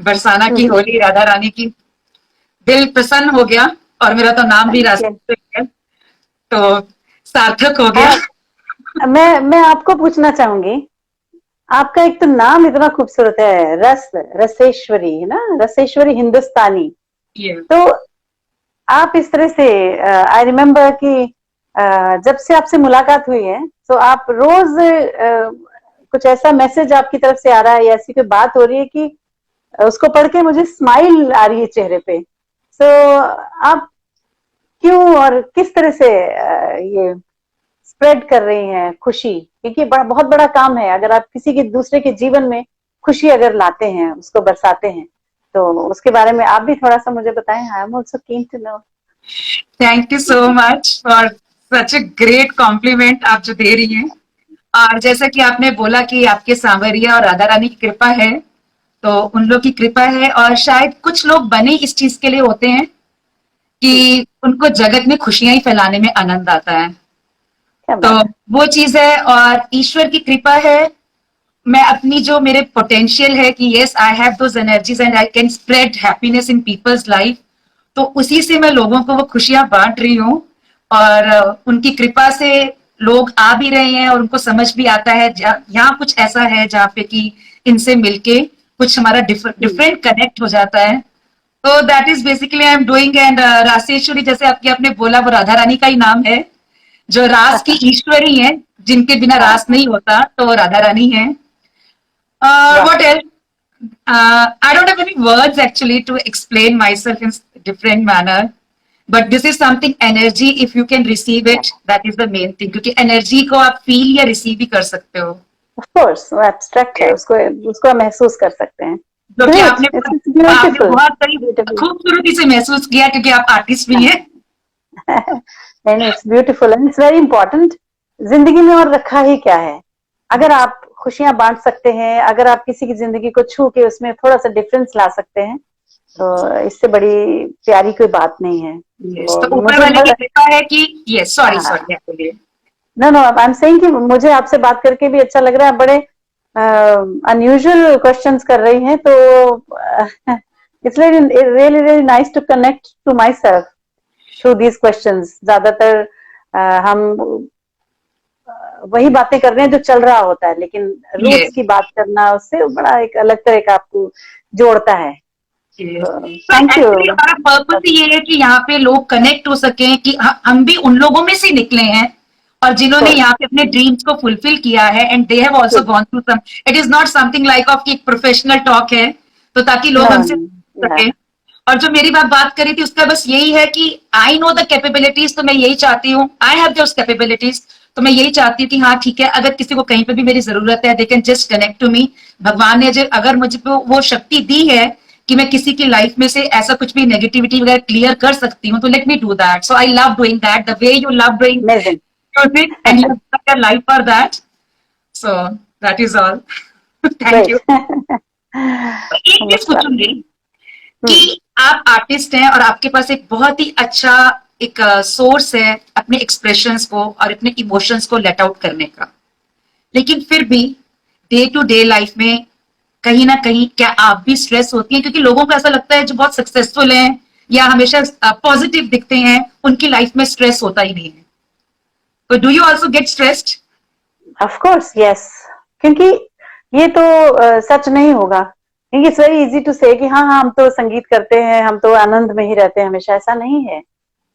बरसाना की होली राधा रानी की। दिल प्रसन्न हो गया और मेरा तो नाम भी रास्ते है, तो सार्थक हो गया। मैं आपको पूछना चाहूंगी, आपका एक तो नाम इतना खूबसूरत है, रसेश्वरी है ना, रसेश्वरी हिंदुस्तानी। तो आप इस तरह से, आई रिमेम्बर कि जब से आपसे मुलाकात हुई है तो आप रोज कुछ ऐसा मैसेज आपकी तरफ से आ रहा है या ऐसी कोई बात हो रही है कि उसको पढ़ के मुझे स्माइल आ रही है चेहरे पे। सो आप क्यों और किस तरह से ये स्प्रेड कर रही हैं खुशी, क्योंकि बहुत बड़ा काम है। अगर आप किसी के दूसरे के जीवन में खुशी अगर लाते हैं, उसको बरसाते हैं, तो उसके बारे में आप भी थोड़ा सा मुझे बताएं। I am also keen to know. Thank you so much for such a great compliment आप जो दे रही हैं। और जैसा कि आपने बोला कि आपके सांवरिया और राधा रानी की कृपा है, तो उन लोग की कृपा है। और शायद कुछ लोग बने इस चीज के लिए होते हैं कि उनको जगत में खुशियां ही फैलाने में आनंद आता है, तो वो चीज है। और ईश्वर की कृपा है, मैं अपनी जो मेरे पोटेंशियल है कि yes I have those energies and I can spread happiness in people's life, तो उसी से मैं लोगों को वो खुशियां बांट रही हूँ। और उनकी कृपा से लोग आ भी रहे हैं और उनको समझ भी आता है यहाँ कुछ ऐसा है जहाँ पे कि इनसे मिलके कुछ हमारा डिफरेंट कनेक्ट हो जाता है। तो that is basically I am doing. And Raseshwari, जैसे आपने बोला, वो राधा रानी का ही नाम है, जो रास की ईश्वरी है, जिनके बिना रास नहीं होता, तो वो राधा रानी है। What else? I don't have any words actually to explain myself in different manner, but this is something energy. If you can receive it, that is the main thing. क्योंकि energy को आप feel या receive भी कर सकते हो। Of course, वो abstract है, उसको महसूस कर सकते हैं। जो कि आपने बहुत खूबसूरती से महसूस किया, क्योंकि आप आर्टिस्ट भी हैं। नहीं, it's beautiful and it's very important. जिंदगी में और रखा ही क्या है, अगर आप खुशियां बांट सकते हैं, अगर आप किसी की जिंदगी को छू के उसमें थोड़ा सा डिफरेंस ला सकते हैं, तो इससे बड़ी प्यारी कोई बात नहीं है। तो ऊपर वाले की कृपा है कि yes, sorry no I am saying कि मुझे आपसे बात करके भी अच्छा लग रहा है। बड़े अनयूजुअल क्वेश्चंस कर रही हैं, तो it's really really nice to connect to myself through these questions. ज्यादातर हम वही बातें कर रहे हैं जो चल रहा होता है, लेकिन रूट्स की बात करना उससे बड़ा एक अलग तरह का आपको जोड़ता है। Thank you. हमारा पर्पस ये है कि यहाँ पे लोग कनेक्ट हो सके, कि हम भी उन लोगों में से निकले हैं और जिन्होंने यहाँ पे अपने ड्रीम्स को फुलफिल किया है, and they have also gone through some. It is not something like of कि प्रोफेशनल टॉक है, तो ताकि लोग हमसे सके। और जो मेरी बात करी थी उसका बस यही है कि आई नो द कैपेबिलिटीज, तो मैं यही चाहती हूँ, आई हैव दोस कैपेबिलिटीज, तो मैं यही चाहती हूँ कि हाँ ठीक है, अगर किसी को कहीं पे भी मेरी जरूरत है, they can just connect to me. भगवान ने जो अगर मुझे वो शक्ति दी है कि मैं किसी की लाइफ में से ऐसा कुछ भी नेगेटिविटी वगैरह क्लियर कर सकती हूँ, तो let me do that. So I love doing that the way you love doing music, and you have your life for that. So that is all. Thank you. एक चीज पूछूंगी कि आप आर्टिस्ट हैं और आपके पास एक बहुत ही अच्छा एक सोर्स है अपने एक्सप्रेशंस को और अपने इमोशंस को लेट आउट करने का, लेकिन फिर भी डे टू डे लाइफ में कहीं ना कहीं क्या आप भी स्ट्रेस होती हैं? क्योंकि लोगों को ऐसा लगता है जो बहुत सक्सेसफुल हैं या हमेशा पॉजिटिव दिखते हैं उनकी लाइफ में स्ट्रेस होता ही नहीं है, तो do you also get stressed? Of course yes, क्योंकि ये तो सच नहीं होगा, क्योंकि इट्स वेरी इजी टू से कि हाँ हाँ हम तो संगीत करते हैं, हम तो आनंद में ही रहते हैं हमेशा। ऐसा नहीं है,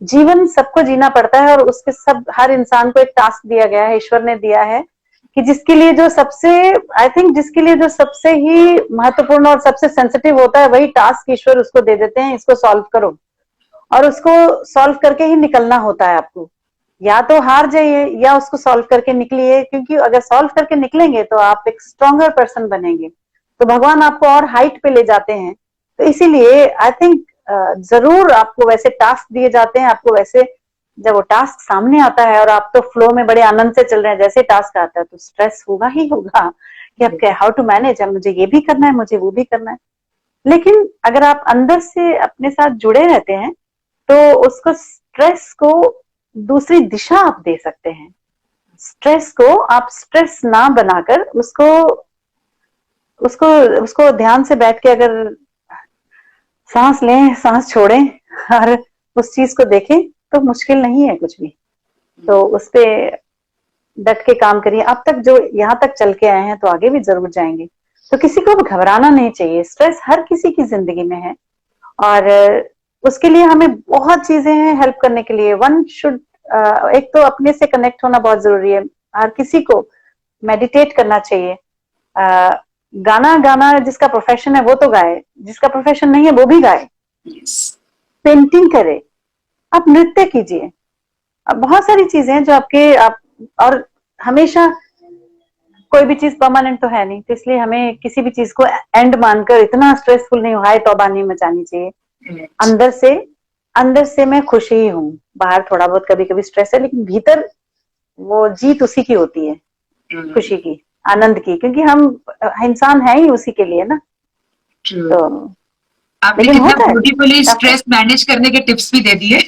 जीवन सबको जीना पड़ता है, और उसके सब हर इंसान को एक टास्क दिया गया है, ईश्वर ने दिया है कि जिसके लिए जो सबसे आई थिंक जिसके लिए जो सबसे ही महत्वपूर्ण और सबसे सेंसिटिव होता है वही टास्क ईश्वर उसको दे देते हैं, इसको सॉल्व करो, और उसको सॉल्व करके ही निकलना होता है आपको। या तो हार जाइए या उसको सॉल्व करके निकलिए, क्योंकि अगर सॉल्व करके निकलेंगे तो आप एक स्ट्रॉन्गर पर्सन बनेंगे, तो भगवान आपको और हाइट पे ले जाते हैं। तो इसीलिए आई थिंक जरूर आपको वैसे टास्क दिए जाते हैं, आपको वैसे जब वो टास्क सामने आता है और आप तो फ्लो में बड़े आनंद से चल रहे हैं, जैसे टास्क आता है तो स्ट्रेस होगा ही होगा कि अब क्या, हाउ टू मैनेज, अब मुझे ये भी करना है, मुझे वो भी करना है। लेकिन अगर आप अंदर से अपने साथ जुड़े रहते हैं तो उसको स्ट्रेस को दूसरी दिशा आप दे सकते हैं। स्ट्रेस को आप स्ट्रेस ना बनाकर उसको उसको उसको ध्यान से बैठ के अगर सांस लें, सांस छोड़ें और उस चीज को देखें तो मुश्किल नहीं है कुछ भी। तो उस पे डट के काम करिए। अब तक जो यहाँ तक चल के आए हैं तो आगे भी जरूर जाएंगे, तो किसी को भी घबराना नहीं चाहिए। स्ट्रेस हर किसी की जिंदगी में है और उसके लिए हमें बहुत चीजें हैं हेल्प करने के लिए। वन शुड एक तो अपने से कनेक्ट होना बहुत जरूरी है। हर किसी को मेडिटेट करना चाहिए। गाना गाना जिसका प्रोफेशन है वो तो गाए, जिसका प्रोफेशन नहीं है वो भी गाए। पेंटिंग करे, आप नृत्य कीजिए। अब बहुत सारी चीजें हैं जो आप और हमेशा कोई भी चीज परमानेंट तो है नहीं, तो इसलिए हमें किसी भी चीज को एंड मानकर इतना स्ट्रेसफुल नहीं, हाय तौबा नहीं मचानी चाहिए। अंदर से मैं खुश ही हूँ। बाहर थोड़ा बहुत कभी कभी स्ट्रेस है, लेकिन भीतर वो जीत उसी की होती है, खुशी की, आनंद की, क्योंकि हम इंसान है ही उसी के लिए ना। तो आपने कितना ब्यूटीफुली स्ट्रेस मैनेज करने के टिप्स भी दे दिए।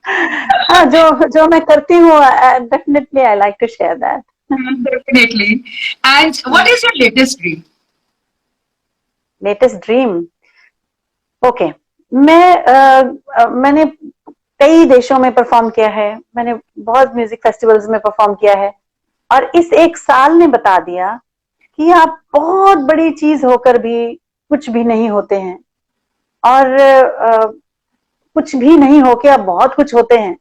हाँ, जो मैं करती हूँ, definitely I like to share that. Definitely. And what is your latest dream? Latest dream, okay, मैंने कई देशों में परफॉर्म किया है, मैंने बहुत म्यूजिक फेस्टिवल्स में परफॉर्म किया है, और इस एक साल ने बता दिया कि आप बहुत बड़ी चीज होकर भी कुछ भी नहीं होते हैं, और कुछ भी नहीं होके आप बहुत कुछ होते हैं।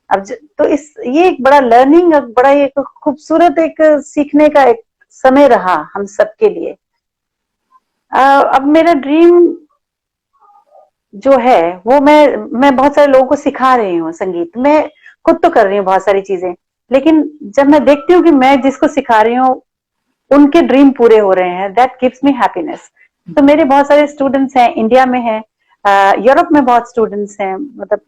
अब तो ये एक बड़ा लर्निंग, बड़ा एक खूबसूरत एक सीखने का एक समय रहा हम सबके लिए। अब मेरा ड्रीम जो है वो मैं बहुत सारे लोगों को सिखा रही हूँ संगीत। मैं खुद तो कर रही हूँ बहुत सारी चीजें, लेकिन जब मैं देखती हूँ कि मैं जिसको सिखा रही हूँ उनके ड्रीम पूरे हो रहे हैं, दैट गिव्स मी हैप्पीनेस। तो मेरे बहुत सारे स्टूडेंट्स हैं, इंडिया में हैं, यूरोप में बहुत स्टूडेंट्स हैं, मतलब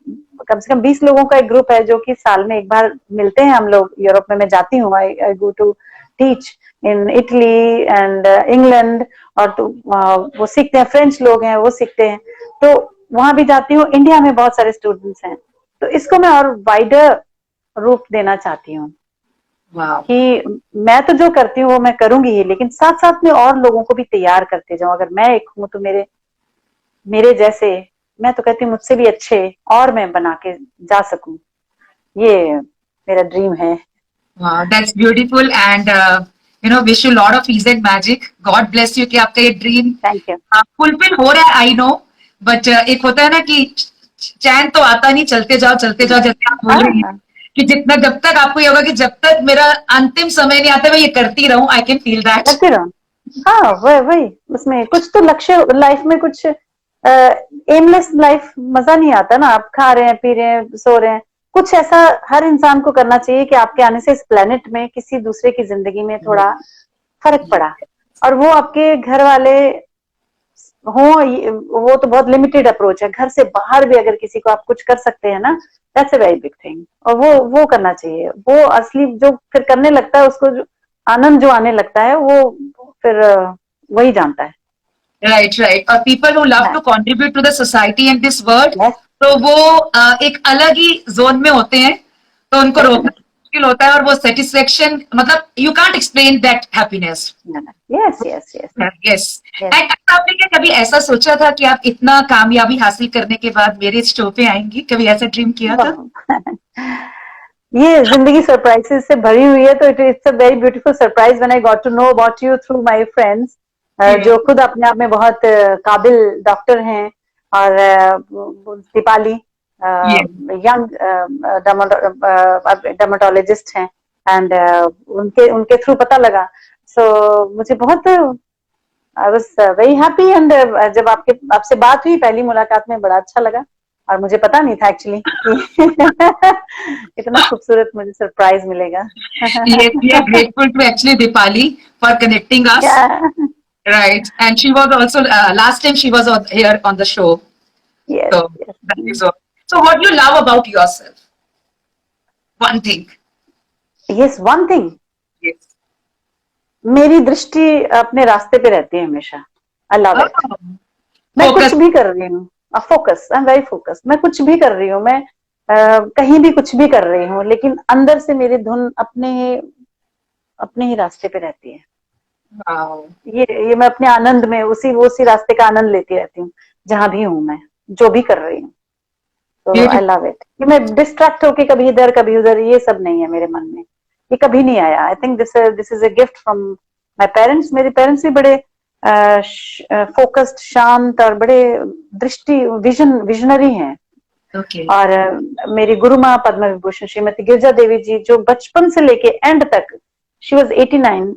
कम से कम 20 लोगों का एक ग्रुप है जो कि साल में एक बार मिलते हैं हम लोग। यूरोप में मैं जाती हूँ, I go to teach in Italy and England, और तो वो सीखते हैं, फ्रेंच लोग हैं वो सीखते हैं, तो वहां भी जाती हूँ। इंडिया में बहुत सारे स्टूडेंट्स हैं, तो इसको मैं और वाइडर रूप देना चाहती हूँ कि मैं तो जो करती हूँ वो मैं करूंगी ही, लेकिन साथ साथ में और लोगों को भी तैयार करते जाऊं। अगर मैं एक हूं तो मेरे जैसे, मैं तो कहती हूँ मुझसे भी अच्छे और मैं बना के जा सकूं, ये मेरा ड्रीम है। That's beautiful and wish you lot of ease and magic. God bless you कि आपका ये ड्रीम फुलफिल हो रहा है। आई नो, बट एक होता है ना कि चैन तो आता नहीं, चलते जाओ जैसे आप बोल रही हैं कि जितना, जब तक आपको ये होगा कि जब तक मेरा अंतिम समय नहीं आता मैं ये करती रहूं, आई कैन फील दैट। करती रहूं, हाँ वही उसमें कुछ तो लक्ष्य लाइफ में, कुछ एमलेस लाइफ मजा नहीं आता ना। आप खा रहे हैं, पी रहे हैं, सो रहे हैं, कुछ ऐसा हर इंसान को करना चाहिए कि आपके आने से इस प्लेनेट में किसी दूसरे की जिंदगी में थोड़ा फर्क पड़ा, और वो आपके घर वाले हो। वो तो बहुत लिमिटेड अप्रोच है, घर से बाहर भी अगर किसी को आप कुछ कर सकते हैं ना, that's a very big thing. और वो करना चाहिए। वो असली जो फिर करने लगता है, उसको जो आनंद जो आने लगता है, वो फिर वही जानता है। राइट। और people who love to contribute to the society and this world, तो वो एक अलग ही जोन में होते हैं, तो उनको रोकना फील होता है और वो सेटिस्फेक्शन, मतलब you can't explain that happiness. Yes yes yes yes. Yes. And आपने क्या कभी ऐसा सोचा था कि आप इतना कामयाबी हासिल करने के बाद मेरे शो पे आएंगी? कभी ऐसा ड्रीम किया था? ये जिंदगी सरप्राइजेस से भरी हुई है, तो it's a very beautiful surprise when I got to know about you through my friends, जो खुद अपने आप में बहुत काबिल डॉक्टर हैं, और दीपाली यंग डर्मेटोलॉजिस्ट हैं, एंड उनके उनके थ्रू पता लगा। सो मुझे बहुत आई वाज वेरी हैप्पी, एंड जब आपसे बात हुई पहली मुलाकात में, बड़ा अच्छा लगा, और मुझे पता नहीं था एक्चुअली कि इतना खूबसूरत मुझे सरप्राइज मिलेगा। Yes, we are grateful to actually Dipali for connecting us. Yeah. Right. And she was also, last time she was here on the show. Yes, So, yes. that is all. So, what do you love about yourself? One thing. Yes, one thing. Yes. मेरी दृष्टि अपने रास्ते पे रहती है हमेशा। I love it. Oh, मैं focus. कुछ भी कर रही हूँ, focus, I am very focus. मैं कुछ भी कर रही हूँ, मैं कहीं भी कुछ भी कर रही हूँ, लेकिन अंदर से मेरी धुन अपने ही रास्ते पे रहती है। Wow. ये मैं अपने आनंद में उसी रास्ते का आनंद लेती रहती हूँ, जहां भी हूँ मैं, जो भी कर रही हूँ। तो आई लव इट कि मैं डिस्ट्रैक्ट होके कभी इधर कभी उधर, ये सब नहीं है मेरे मन में, ये कभी नहीं आया। I think this is a gift from my parents. मेरे पेरेंट्स भी बड़े फोकस्ड, शांत और बड़े विजनरी हैं। Okay. और मेरी गुरु माँ पद्म विभूषण श्रीमती गिरजा देवी जी, जो बचपन से लेके एंड तक, शी वॉज 89,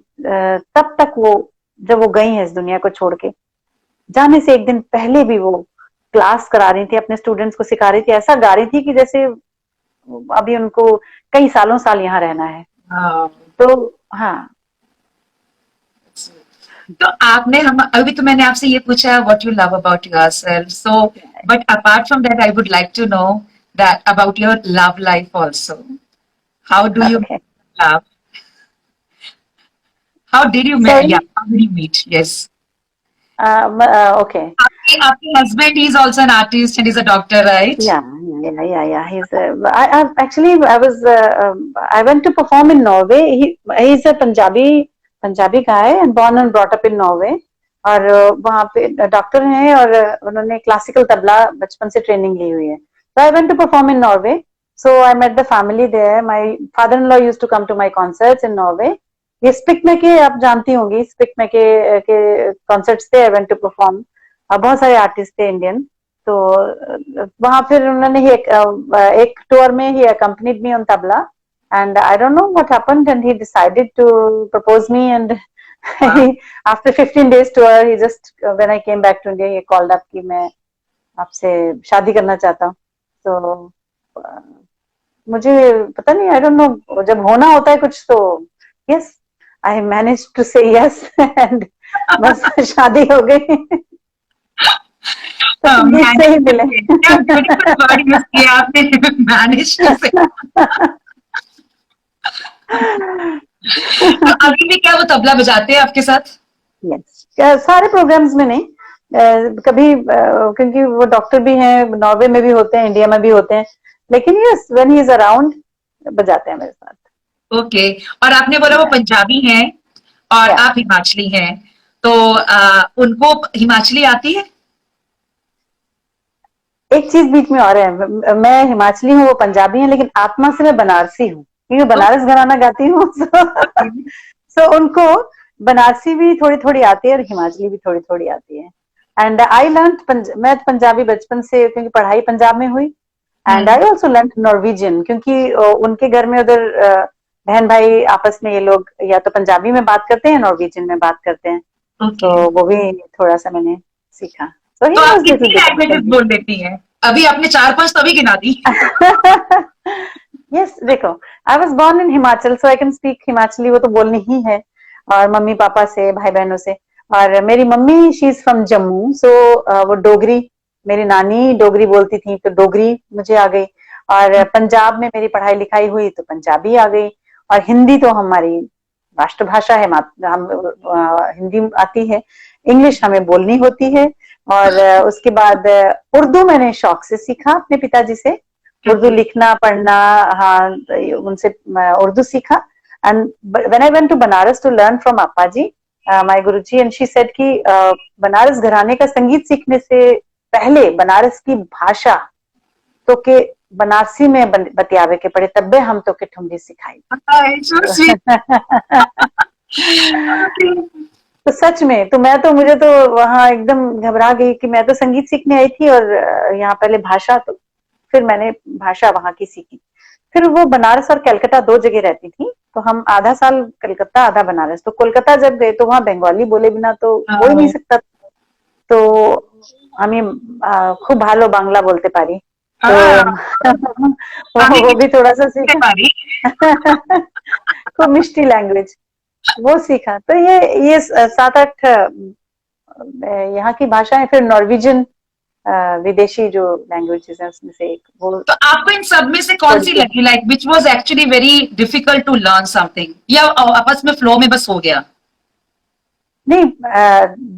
तब तक वो, जब वो गई है इस दुनिया को छोड़ के, जाने से एक दिन पहले भी वो क्लास करा रही थी, अपने स्टूडेंट्स को सिखा रही थी, ऐसा गा रही थी कि जैसे अभी उनको कई सालों साल यहाँ रहना है। Wow. तो हाँ। तो आपने हम अभी तो मैंने आपसे ये पूछा what you love about yourself, so but apart from that I would like to know that about your love life also. How do you love? How did you meet? या how did you meet? Yes. Okay. आपके husband, he is also an artist and he's a doctor, right? Yeah. He's. I went to perform in Norway. He's a Punjabi guy and born and brought up in Norway. और वहाँ पे doctor हैं, और उन्होंने classical tabla बचपन से training ली हुई है। So I went to perform in Norway. So I met the family there. My father-in-law used to come to my concerts in Norway. ये स्पिक में के आप जानती होंगी, स्पिक में के कॉन्सर्ट्स थे, आई वेंट टू परफॉर्म। बहुत सारे आर्टिस्ट थे इंडियन, तो वहां फिर उन्होंने ही एक टूर में ही accompanied me on tabla, and I don't know what happened, and he decided to propose me, and after 15 days tour, he just when I came back to India, he called up कि मैं आपसे शादी करना चाहता हूँ। तो मुझे पता नहीं, I don't know, जब होना होता है कुछ तो yes, I managed to say yes, and बस शादी हो गई। तो से ही मिले। क्या beautiful word use किया आपने, managed to say। तो अभी भी क्या वो तबला बजाते हैं आपके साथ? Yes. सारे प्रोग्राम्स में नहीं, कभी क्योंकि वो डॉक्टर भी हैं, नॉर्वे में भी होते हैं, इंडिया में भी होते हैं, लेकिन yes when he is around बजाते हैं मेरे साथ। ओके। और आपने बोला वो पंजाबी हैं और आप हिमाचली हैं, तो उनको हिमाचली आती है? एक चीज बीच में और है, मैं हिमाचली हूँ, वो पंजाबी है, लेकिन आत्मा से मैं बनारसी हूँ, क्योंकि बनारस घराना गाती हूँ। सो उनको बनारसी भी थोड़ी थोड़ी आती है और हिमाचली भी थोड़ी थोड़ी आती है। एंड आई लर्न, मैं पंजाबी बचपन से, क्योंकि पढ़ाई पंजाब में हुई, and I also learn Norwegian, क्योंकि उनके घर में उधर बहन भाई आपस में ये लोग या तो पंजाबी में बात करते हैं, नॉर्वेजियन में बात करते हैं। तो वो भी थोड़ा सा मैंने सीखा। तो आप कितनी लैंग्वेजेस बोल देती हैं? अभी आपने 4-5 तो अभी गिना दी। यस, देखो, I was born in Himachal, so I can speak Himachali, वो तो बोलनी ही है, और मम्मी पापा से, भाई बहनों से। और मेरी mummy, she is from Jammu, so वो डोगरी, मेरी नानी डोगरी बोलती थी, तो डोगरी मुझे आ गई। और पंजाब में मेरी पढ़ाई लिखाई हुई, तो पंजाबी आ गई। और हिंदी तो हमारी राष्ट्रभाषा है, हिंदी आती है, इंग्लिश हमें बोलनी होती है। और उसके बाद उर्दू मैंने शौक से सीखा अपने पिताजी से, उर्दू लिखना पढ़ना, हाँ उनसे उर्दू सीखा. And when I went to Banaras to learn from Appaji, my guruji, and she said कि बनारस घराने का संगीत सीखने से पहले बनारस की भाषा तो के बनारसी में बतियावे के पड़े, तब्बे हम तो के ठुमरी सिखाई. So sweet. तो सच में तो मैं तो मुझे तो वहां एकदम घबरा गई कि मैं तो संगीत सीखने आई थी और यहाँ पहले भाषा, तो फिर मैंने भाषा वहां की सीखी. फिर वो बनारस और कलकत्ता 2 जगह रहती थी, तो हम आधा साल कलकत्ता आधा बनारस. तो कोलकाता जब गए तो वहां बंगाली बोले बिना तो हो ही नहीं सकता. तो আমি খুব ভালো বাংলা বলতে পারি, তো वो भी थोड़ा सा सीखा. खूब मिष्टी लैंग्वेज वो सीखा. तो ये 7-8 यहाँ की भाषाएं. फिर नॉर्वेजियन विदेशी जो लैंग्वेजेस है उसमें से एक वो. तो आपको इन सब में से कौन सी लगी, like which was actually very difficult to learn something, या आपस में फ्लो में बस हो गया? नहीं,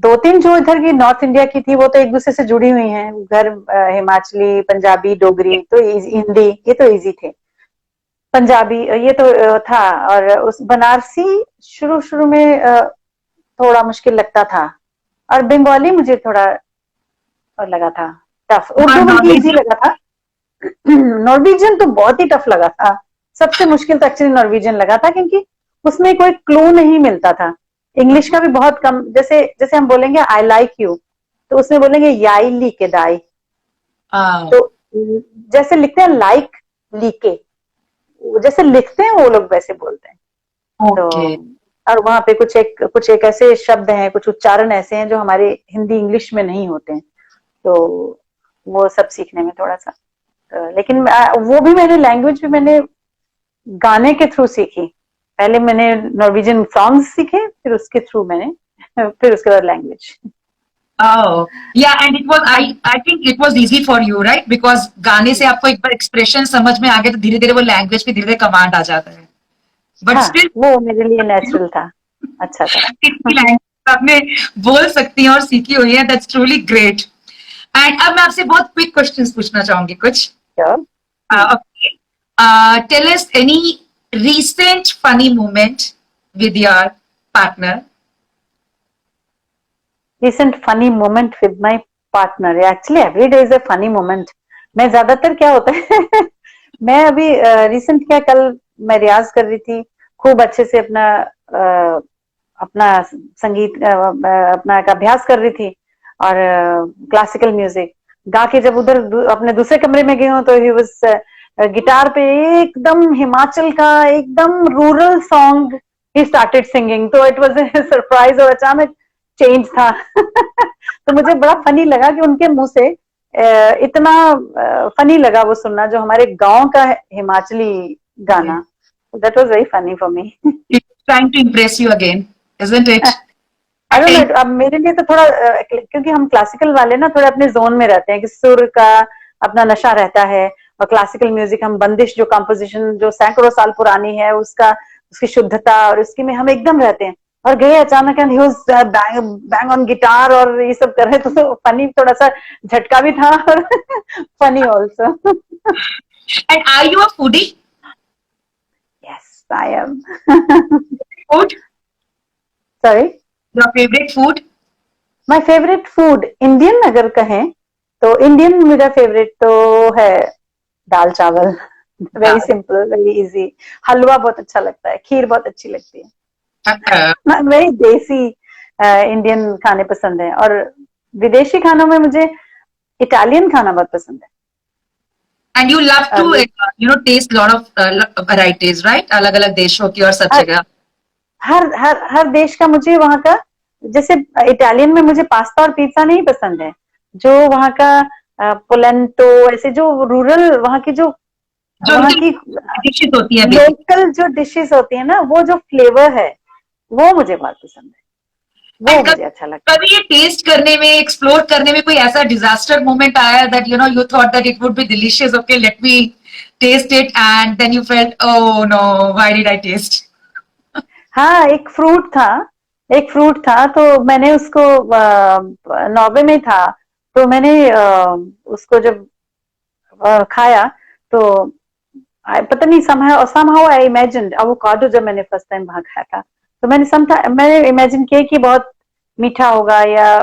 2-3 जो इधर की नॉर्थ इंडिया की थी वो तो एक दूसरे से जुड़ी हुई हैं. उधर हिमाचली, पंजाबी, डोगरी तो हिंदी ये तो इजी थे. पंजाबी ये तो था. और उस बनारसी शुरू में थोड़ा मुश्किल लगता था. और बंगाली मुझे थोड़ा लगा था टफ. उर्दू मुझे इजी लगा था. नॉर्वेजियन तो बहुत ही टफ लगा था. सबसे मुश्किल तो एक्चुअली नॉर्वेजियन लगा था, क्योंकि उसमें कोई क्लू नहीं मिलता था. इंग्लिश का भी बहुत कम. जैसे हम बोलेंगे आई लाइक यू, तो उसमें बोलेंगे याई ली के दाई. तो जैसे लिखते हैं लाइक लीके, जैसे लिखते हैं वो लोग वैसे बोलते हैं. तो और वहां पे कुछ एक ऐसे शब्द हैं, कुछ उच्चारण ऐसे हैं जो हमारे हिंदी इंग्लिश में नहीं होते हैं. तो वो सब सीखने में थोड़ा सा. लेकिन वो भी मैंने लैंग्वेज भी मैंने गाने के थ्रू सीखी. पहले मैंने नॉर्वेजियन सॉन्ग्स सीखे, फिर उसके थ्रू मैंने फिर उसके बाद language. Oh, yeah, and it was I think it was easy for you, right? Because गाने से आपको एक बार एक्सप्रेशन समझ में आ गया तो धीरे धीरे वो लैंग्वेज पे धीरे धीरे कमांड आ जाता है. बट हाँ, स्टिल वो मेरे लिए नेचुरल था. अच्छा था. लैंग्वेज आपने बोल सकती हैं और सीखी हुई है. That's truly great. एंड अब मैं आपसे बहुत क्विक क्वेश्चंस पूछना चाहूंगी कुछ. Sure. Tell us any recent funny moment with your partner. Recent funny moment with my partner. Actually, every day is a funny moment. मैं ज्यादातर क्या होता है मैं अभी रिसेंट क्या, कल मैं रियाज कर रही थी, खूब अच्छे से अपना संगीत अपना एक अभ्यास कर रही थी. और क्लासिकल म्यूजिक गा के जब उधर अपने दूसरे कमरे में गई हूँ तो ही वाज गिटार पे एकदम हिमाचल का एकदम rural song he started singing. तो इट वाज ए सरप्राइज और अचानक चेंज था. तो मुझे बड़ा फनी लगा कि उनके मुंह से इतना फनी लगा वो सुनना, जो हमारे गांव का हिमाचली गाना. That was very funny for me. Trying to impress you again, isn't it? I don't know. अब मेरे लिए तो थोड़ा क्योंकि हम क्लासिकल वाले ना थोड़े अपने जोन में रहते हैं कि सुर का अपना नशा रहता है. और क्लासिकल म्यूजिक हम बंदिश जो कंपोजिशन जो सैकड़ों साल पुरानी है उसकी शुद्धता और उसकी में हम एकदम रहते हैं. और गए अचानक and he was bang on guitar और ये सब कर रहे थे. तो फनी, थोड़ा सा झटका भी था और funny also. And are you a foodie? Yes I am. Food? Sorry. Your favorite food? My favourite food Indian अगर कहें तो इंडियन मेरा फेवरेट तो है दाल चावल. Very simple, very easy. हलवा बहुत अच्छा लगता है, खीर बहुत अच्छी लगती है. मेरी देसी इंडियन खाने पसंद है. और विदेशी खानों में मुझे इटालियन खाना बहुत पसंद है. And you love to taste lot of varieties, right? अलग अलग देशों की और सब जगह. हर देश का मुझे वहाँ का, जैसे इटालियन में मुझे पास्ता और पिज्जा नहीं पसंद है. जो वहाँ का पोलेंटो, ऐसे जो रूरल वहाँ की जो वहाँ की डिशेस होती है, लोकल जो डिशेस होती है ना, वो जो फ्लेवर है वो मुझे बहुत पसंद है. वो मुझे अच्छा लगता है. कभी ये टेस्ट करने में, एक्सप्लोर करने में कोई ऐसा डिजास्टर मोमेंट आया that you thought that it would be delicious, okay, let me taste it, and then you felt, oh no, why did I taste? हाँ, एक फ्रूट था तो मैंने उसको नॉर्वे में था. तो मैंने उसको जब खाया तो पता नहीं somehow I imagined avocado जब मैंने फर्स्ट टाइम वहां खाया था तो मैंने इमेजिन किया कि बहुत मीठा होगा या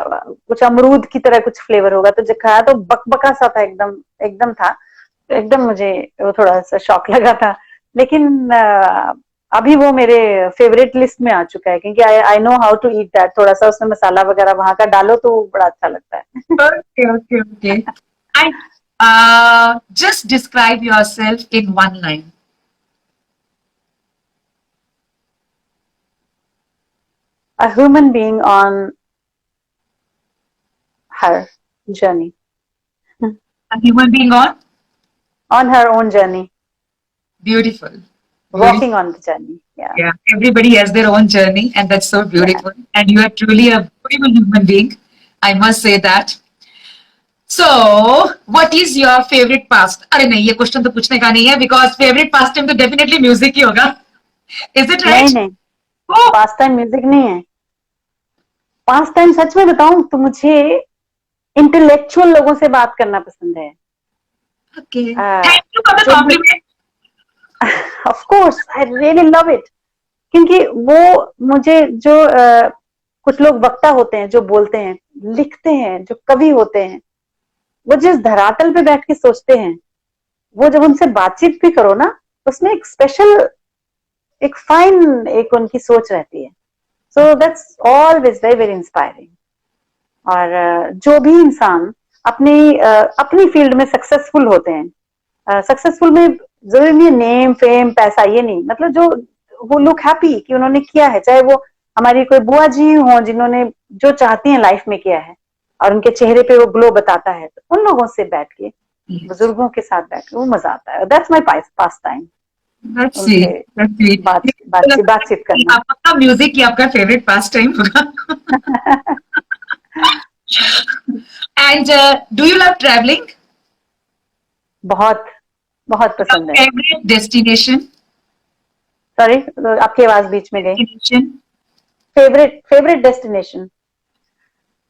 कुछ अमरूद की तरह कुछ फ्लेवर होगा, तो जब खाया तो बकबका सा था, एकदम एकदम था, तो एकदम मुझे वो थोड़ा सा शॉक लगा था। लेकिन अभी वो मेरे फेवरेट लिस्ट में आ चुका है, क्योंकि I know how to eat that. थोड़ा सा उसमें मसाला वगैरह वहां का डालो तो बड़ा अच्छा लगता है। Okay. And just describe yourself in one line. A human being on her journey, A human being on her own journey, beautiful. walking on the journey. Yeah, everybody has their own journey, and that's so beautiful. And you are truly a beautiful human being. I must say that. So, what is your favorite past? अरे नहीं, ये question तो पूछने का नहीं है, because favorite pastime तो definitely music ही होगा. Is it right? नहीं, Oh, पास टाइम म्यूजिक नहीं है। पास टाइम सच में बताऊं तो मुझे इंटेलेक्चुअल लोगों से बात करना पसंद है। okay. Thank you for the जो compliment. Of course I really love it, क्योंकि वो मुझे जो कुछ लोग वक्ता होते हैं, जो बोलते हैं, लिखते हैं, जो कवि होते हैं, वो जिस धरातल पे बैठ के सोचते हैं, वो जब उनसे बातचीत भी करो ना, उसमें एक स्पेशल, एक फाइन एक उनकी सोच रहती है। So that's always very very inspiring. और जो भी इंसान अपनी फील्ड में सक्सेसफुल होते हैं, सक्सेसफुल में जरूरी नहीं नेम फेम पैसा, ये नहीं, मतलब जो वो लुक हैप्पी कि उन्होंने किया है, चाहे वो हमारी कोई बुआ जी हो जिन्होंने जो चाहती हैं लाइफ में किया है और उनके चेहरे पे वो ग्लो बताता है, तो उन लोगों से बैठ के, बुजुर्गों के साथ बैठ के वो मजा आता है। That's my pass time, Let's see. Let's see. बातचीत करना। आपका म्यूजिक ही आपका फेवरेट पास टाइम होगा. And do you love traveling? बहुत बहुत पसंद है। Favorite destination? सॉरी, आपकी आवाज बीच में गई। Destination? Favourite destination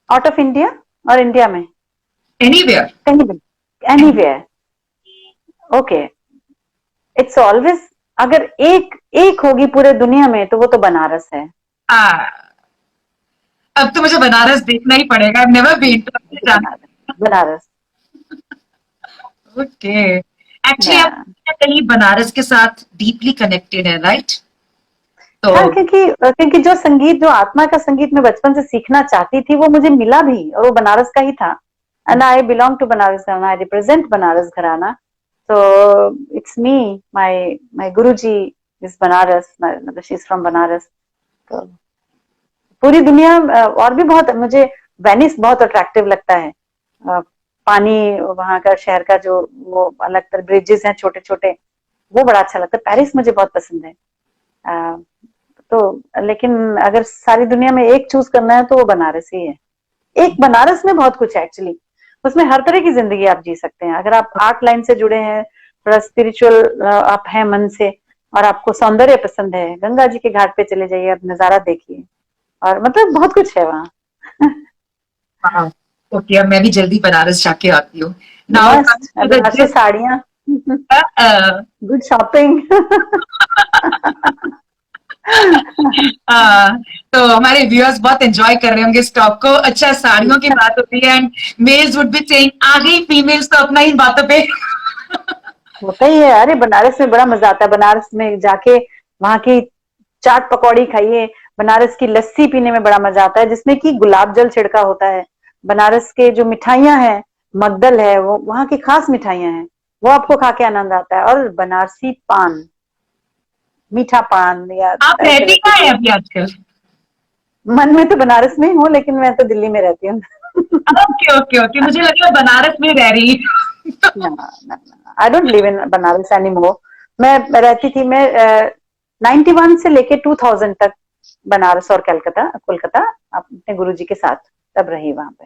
out of India और इंडिया में? Anywhere. कहीं भी, एनीवेयर। ओके, इट्स ऑलवेज, अगर एक होगी पूरे दुनिया में तो वो तो बनारस है। अब तो मुझे बनारस देखना ही पड़ेगा. I've never been to Banaras. Okay. Actually, आप कहीं बनारस के साथ डीपली कनेक्टेड है, राइट? तो हाँ, क्योंकि जो संगीत, जो आत्मा का संगीत मैं बचपन से सीखना चाहती थी, वो मुझे मिला भी, और वो बनारस का ही था। And I belong to Banaras gharana, I represent Banaras घराना। So it's me, my Guruji is Banaras, she's from Banaras. तो पूरी दुनिया, और भी बहुत, मुझे वेनिस बहुत अट्रैक्टिव लगता है। पानी वहां का, शहर का जो वो अलग तरह ब्रिजेस हैं छोटे छोटे, वो बड़ा अच्छा लगता है। पेरिस मुझे बहुत पसंद है। तो लेकिन अगर सारी दुनिया में एक चूज करना है तो वो बनारस ही है। एक बनारस में बहुत कुछ है एक्चुअली, उसमें हर तरह की जिंदगी आप जी सकते हैं। अगर आप आर्ट लाइन से जुड़े हैं, थोड़ा स्पिरिचुअल आप हैं मन से, और आपको सौंदर्य पसंद है, गंगा जी के घाट पे चले जाइए, आप नजारा देखिए, और मतलब बहुत कुछ है वहाँ। ओके, अब मैं भी जल्दी बनारस जाके आती हूँ। बनारसी साड़ियाँ, गुड शॉपिंग। तो हमारे व्यूअर्स बहुत एंजॉय कर रहे होंगे इस टॉक को। अच्छा, साड़ियों की बात होती है and males would be saying आ गई फीमेल्स तो अपना इन बातों पे। होता ही है। अरे बनारस में बड़ा मजा आता है। बनारस में जाके वहां की चाट पकौड़ी खाइए, बनारस की लस्सी पीने में बड़ा मजा आता है, जिसमें कि गुलाब जल छिड़का होता है। बनारस के जो मिठाइयां हैं, मगदल है, वो वहां की खास मिठाइयां हैं, वो आपको खा के आनंद आता है। और बनारसी पान, मीठा पान, या आप रहती कहाँ है अभी आजकल? मन में तो बनारस में ही हूँ, लेकिन मैं तो दिल्ली में रहती हूँ। ओके ओके ओके, मुझे लगा बनारस में रह रही। I don't live in Banaras any more. मैं रहती थी, मैं 91 से लेके 2000 तक बनारस और कोलकाता अपने गुरुजी के साथ तब रही वहां पे।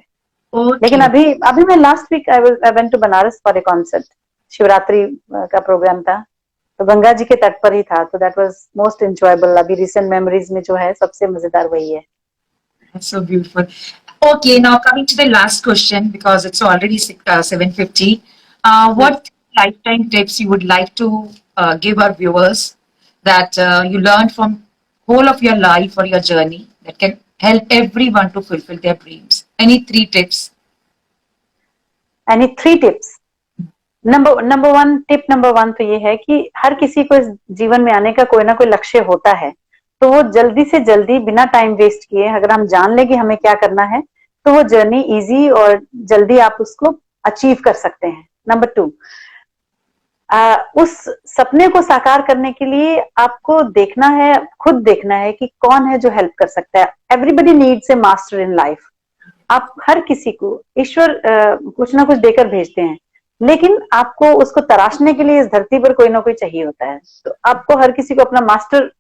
लेकिन अभी मैं last week I went to Banaras for a concert. Shivratri का प्रोग्राम था, तो गंगा जी के तट पर ही था, तो दैट वाज मोस्ट एंजॉयबल। अभी रिसेंट मेमोरीज में जो है सबसे मजेदार वही है। So beautiful. Okay, now coming to the last question, because it's already 7:50. What lifetime tips you would like to give our viewers that you learned from whole of your life or your journey that can help everyone to fulfill their dreams? Any 3 tips? Any 3 tips? Number one तो ये है कि हर किसी को इस जीवन में आने का कोई ना कोई लक्ष्य होता है, तो वो जल्दी से जल्दी बिना टाइम वेस्ट किए अगर हम जान ले कि हमें क्या करना है तो वो जर्नी इजी और जल्दी आप उसको अचीव कर सकते हैं। नंबर 2, उस सपने को साकार करने के लिए आपको देखना है, खुद देखना है कि कौन है जो हेल्प कर सकता है। Everybody needs a master in life. आप हर किसी को ईश्वर कुछ ना कुछ देकर भेजते हैं, लेकिन आपको उसको तराशने के लिए इस धरती पर कोई ना कोई चाहिए होता है। तो आपको हर किसी को अपना मास्टर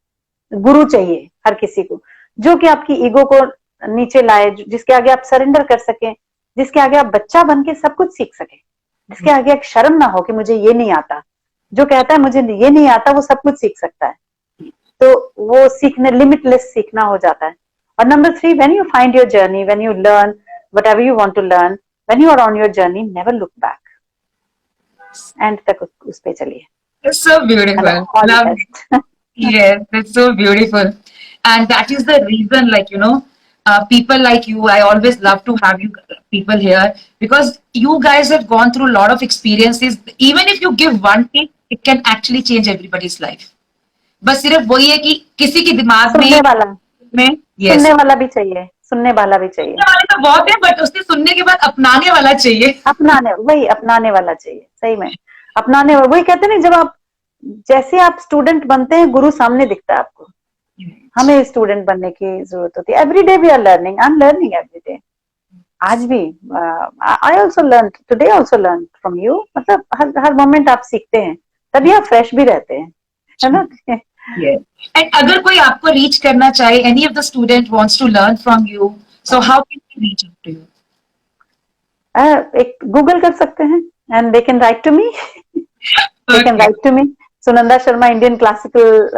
गुरु चाहिए, हर किसी को, जो कि आपकी ईगो को नीचे लाए, जिसके आगे आप सरेंडर कर सके, जिसके आगे आप बच्चा बन के सब कुछ सीख सके, जिसके आगे एक शर्म ना हो कि मुझे ये नहीं आता। जो कहता है मुझे ये नहीं आता वो सब कुछ सीख सकता है, तो वो सीखने लिमिटलेस सीखना हो जाता है। और number 3, when you find your journey, when you learn whatever you want to learn, when you are on your journey, never look back. And तक उस पे चलिए। It's so beautiful. Love it. Yes, it's so beautiful. And that is the reason, like, people like you, I always love to have you people here because you guys have gone through a lot of experiences. Even if you give one tip, it can actually change everybody's life. बस सिर्फ वही है कि किसी के दिमाग में yes. सुनने वाला भी चाहिए, सुनने वाला भी चाहिए। सुनने वाले तो बहुत है, बट उसने सुनने के बाद अपनाने वाला चाहिए। अपनाने वाला चाहिए, सही में अपनाने वाला। वही कहते हैं ना, जब आप जैसे आप स्टूडेंट बनते हैं, गुरु सामने दिखता है आपको। हमें स्टूडेंट बनने की जरूरत होती है। Every day we are learning, I am learning every day. आज भी I also learn today, also learn from you. मतलब हर मोमेंट आप सीखते हैं, तभी आप फ्रेश भी रहते हैं, है ना? एंड अगर कोई आपको रीच करना चाहे, any of the student wants to learn from you, so how can he reach out to you? एक गूगल कर सकते हैं and they can write to me. They can write to me, Sunanda Sharma Indian classical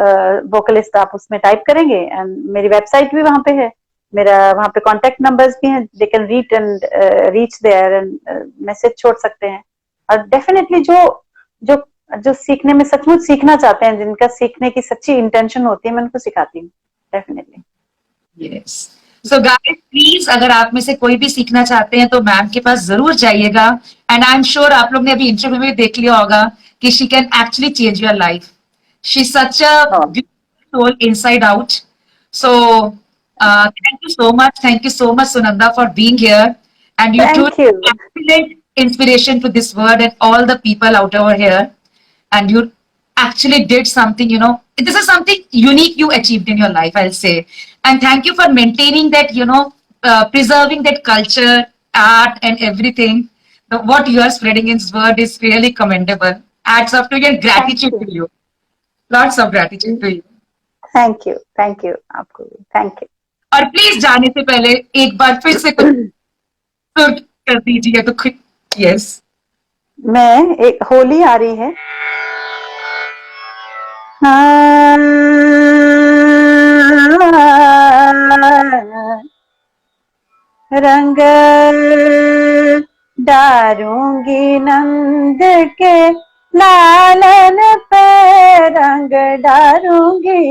vocalist, आप उसमें type करेंगे and मेरी website भी वहां पे है, मेरा वहां पे कॉन्टेक्ट नंबर्स भी हैं। They can reach and reach there and message छोड़ सकते हैं। और डेफिनेटली जो सीखने में सचमुच सीखना चाहते हैं, जिनका सीखने की सच्ची इंटेंशन होती है, मैं उनको सिखाती हूँ definitely. Yes, so guys please, अगर आप में से कोई भी सीखना चाहते हैं तो मैम के पास जरूर जाइएगा। एंड आई एम श्योर आप लोग ने अभी इंटरव्यू में देख लिया होगा कि she can actually change your life. She is such a beautiful soul inside out. So thank you so much Sunanda for being here, and you truly excellent inspiration to this world and all the people out over here. And you actually did something, this is something unique you achieved in your life, I'll say. And thank you for maintaining that, preserving that culture, art and everything. What you are spreading in this world is really commendable. Hats off to you and gratitude to you. Lots of gratitude to you. Thank you आपको भी, thank you. और please जाने से पहले एक बार फिर से कुछ कर दीजिए तो खुद। यस, मैं एक होली आ रही है, रंग डारूंगी नंद के लालन पे, रंग डारूंगी,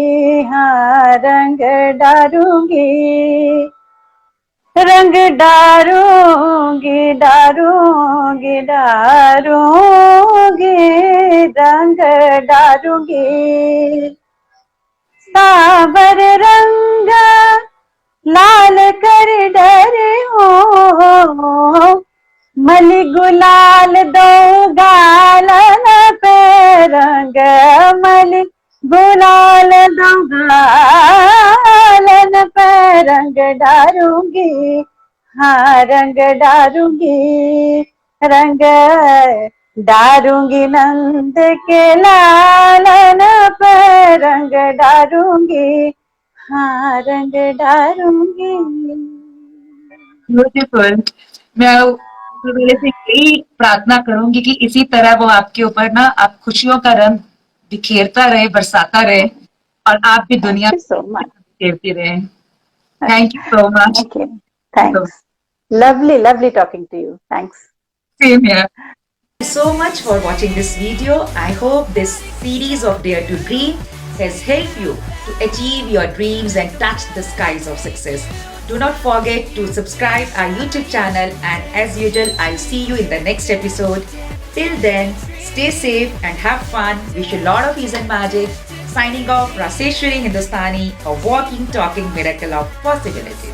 हाँ रंग डारूंगी, रंग डारूंगी, डारूंगी, डारूंगी, रंग डारूंगी। सावर रंग लाल कर डरे हो, मलि गुलाल दो गालन पे, रंग मलि गुलाल दो गालन पे, रंग डारूंगी, हाँ रंग डारूंगी, रंग डारूंगी नंद के लालन पे, रंग डारूंगी, हाँ रंग डारूंगी। ब्यूटीफुल। मैं पहले से यही प्रार्थना करूंगी कि इसी तरह वो आपके ऊपर ना आप खुशियों का रंग बिखेरता रहे, बरसाता रहे, और आप भी दुनिया बिखेरती रहे। Thank you so much. Thanks, lovely talking to you, thanks. Same here. So much for watching this video. I hope this series of Dare to Dream has helped you to achieve your dreams and touch the skies of success. Do not forget to subscribe our YouTube channel, and as usual, I'll see you in the next episode. Till then, stay safe and have fun. Wish you a lot of ease and magic. Signing off, Raseshwari Hindustani, a walking, talking miracle of possibilities.